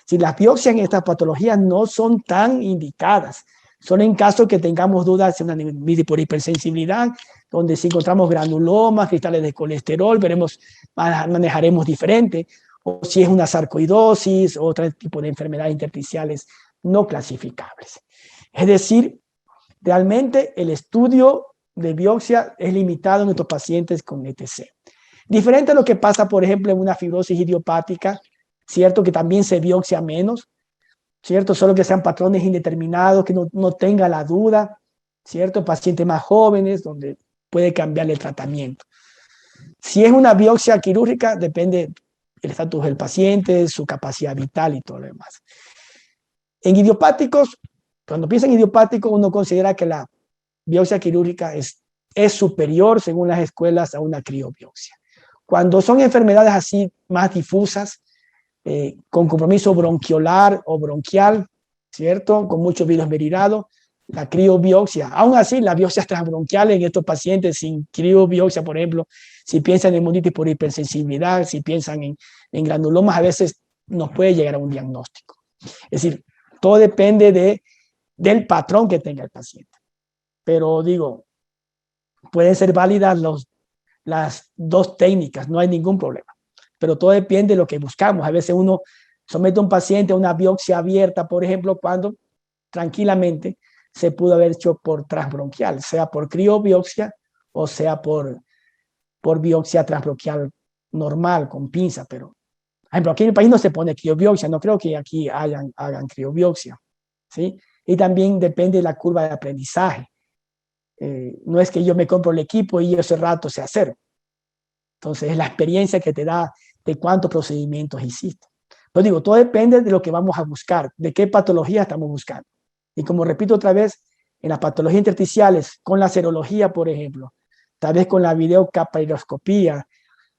Si las biopsias en estas patologías no son tan indicadas, son en caso que tengamos dudas de una neumonitis por hipersensibilidad, donde si encontramos granulomas, cristales de colesterol, manejaremos diferente, o si es una sarcoidosis, o otro tipo de enfermedades intersticiales no clasificables. Es decir, realmente el estudio de biopsia es limitado en estos pacientes con ETC. Diferente a lo que pasa, por ejemplo, en una fibrosis idiopática, ¿cierto? Que también se biopsia menos, ¿cierto? Solo que sean patrones indeterminados, que no tenga la duda, ¿cierto? Pacientes más jóvenes, donde puede cambiar el tratamiento. Si es una biopsia quirúrgica, depende del estatus del paciente, su capacidad vital y todo lo demás. En idiopáticos, cuando piensa en idiopáticos, uno considera que la biopsia quirúrgica es superior, según las escuelas, a una criobiopsia. Cuando son enfermedades así más difusas, con compromiso bronquiolar o bronquial, ¿cierto? Con mucho virus esmerilado, la criobiopsia. Aún así, las biopsias transbronquiales en estos pacientes sin criobiopsia, por ejemplo, si piensan en neumonitis por hipersensibilidad, si piensan en granulomas, a veces nos puede llegar a un diagnóstico. Es decir, todo depende del patrón que tenga el paciente. Pero digo, pueden ser válidas las dos técnicas, no hay ningún problema. Pero todo depende de lo que buscamos. A veces uno somete a un paciente a una biopsia abierta, por ejemplo, cuando tranquilamente se pudo haber hecho por transbronquial, sea por criobiopsia o sea por biopsia transbronquial normal, con pinza. Pero, por ejemplo, aquí en el país no se pone criobiopsia, no creo que aquí hagan criobiopsia, ¿sí? Y también depende de la curva de aprendizaje. No es que yo me compro el equipo y yo ese rato sé hacer. Entonces, es la experiencia que te da de cuántos procedimientos hiciste. Pero digo, todo depende de lo que vamos a buscar, de qué patología estamos buscando. Y como repito otra vez, en las patologías intersticiales, con la serología, por ejemplo, tal vez con la videocapairoscopía,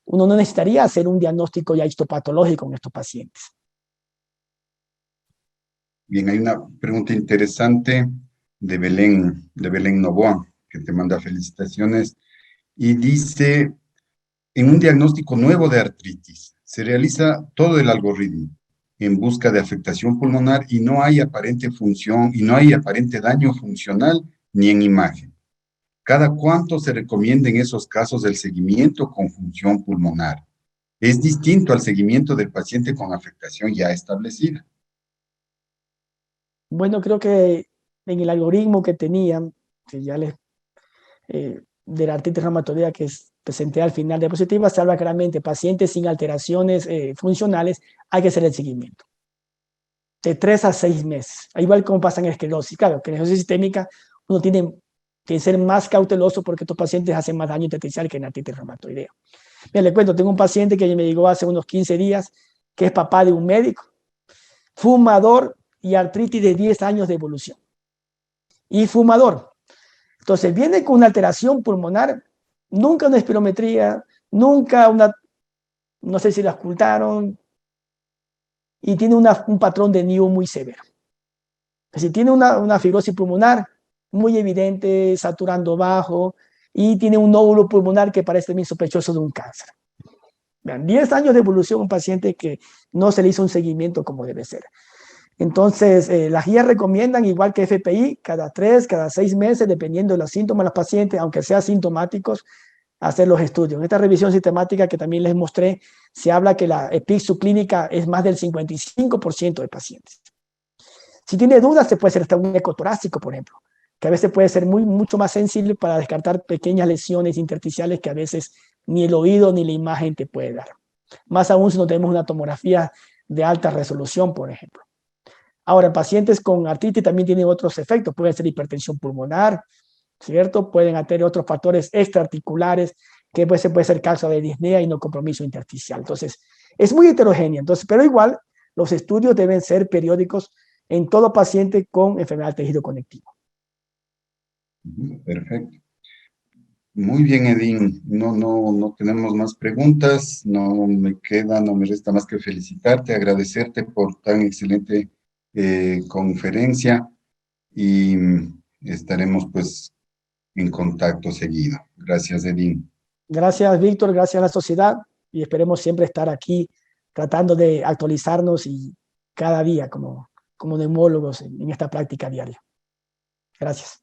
uno no necesitaría hacer un diagnóstico ya histopatológico en estos pacientes. Bien, hay una pregunta interesante de Belén Novoa, que te manda felicitaciones, y dice, en un diagnóstico nuevo de artritis, se realiza todo el algoritmo en busca de afectación pulmonar y no hay aparente función y no hay aparente daño funcional ni en imagen. ¿Cada cuánto se recomienda en esos casos el seguimiento con función pulmonar? Es distinto al seguimiento del paciente con afectación ya establecida. Bueno, creo que en el algoritmo que tenían, que ya de la artritis reumatoidea, que presenté al final de diapositiva, se habla claramente, pacientes sin alteraciones funcionales, hay que hacer el seguimiento. De 3 a 6 meses, igual como pasa en esclerosis. Claro, que en esclerosis sistémica uno tiene que ser más cauteloso porque estos pacientes hacen más daño intersticial que en artritis reumatoidea. Mira, le cuento, tengo un paciente que me llegó hace unos 15 días, que es papá de un médico, fumador y artritis de 10 años de evolución. Y fumador. Entonces viene con una alteración pulmonar, nunca una espirometría, nunca una, no sé si la ocultaron, y tiene un patrón de NIU muy severo. Es decir, tiene una fibrosis pulmonar muy evidente, saturando bajo, y tiene un nódulo pulmonar que parece también sospechoso de un cáncer. Vean, 10 años de evolución, un paciente que no se le hizo un seguimiento como debe ser. Entonces, las guías recomiendan, igual que FPI, cada 3, cada 6 meses, dependiendo de los síntomas de los pacientes, aunque sean sintomáticos, hacer los estudios. En esta revisión sistemática que también les mostré, se habla que la EPIC subclínica es más del 55% de pacientes. Si tiene dudas, se puede hacer hasta un ecotorácico, por ejemplo, que a veces puede ser mucho más sensible para descartar pequeñas lesiones intersticiales que a veces ni el oído ni la imagen te puede dar. Más aún si no tenemos una tomografía de alta resolución, por ejemplo. Ahora, pacientes con artritis también tienen otros efectos. Puede ser hipertensión pulmonar, ¿cierto? Pueden tener otros factores extraarticulares que puede ser causa de disnea y no compromiso intersticial. Entonces, es muy heterogénea. Entonces, pero igual, los estudios deben ser periódicos en todo paciente con enfermedad del tejido conectivo. Perfecto. Muy bien, Edín. No tenemos más preguntas. No me resta más que felicitarte, agradecerte por tan excelente conferencia y estaremos pues en contacto seguido. Gracias, Edín. Gracias, Víctor, gracias a la sociedad y esperemos siempre estar aquí tratando de actualizarnos y cada día como neumólogos en esta práctica diaria. Gracias.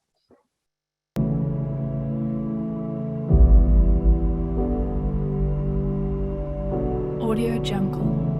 Audio Jungle.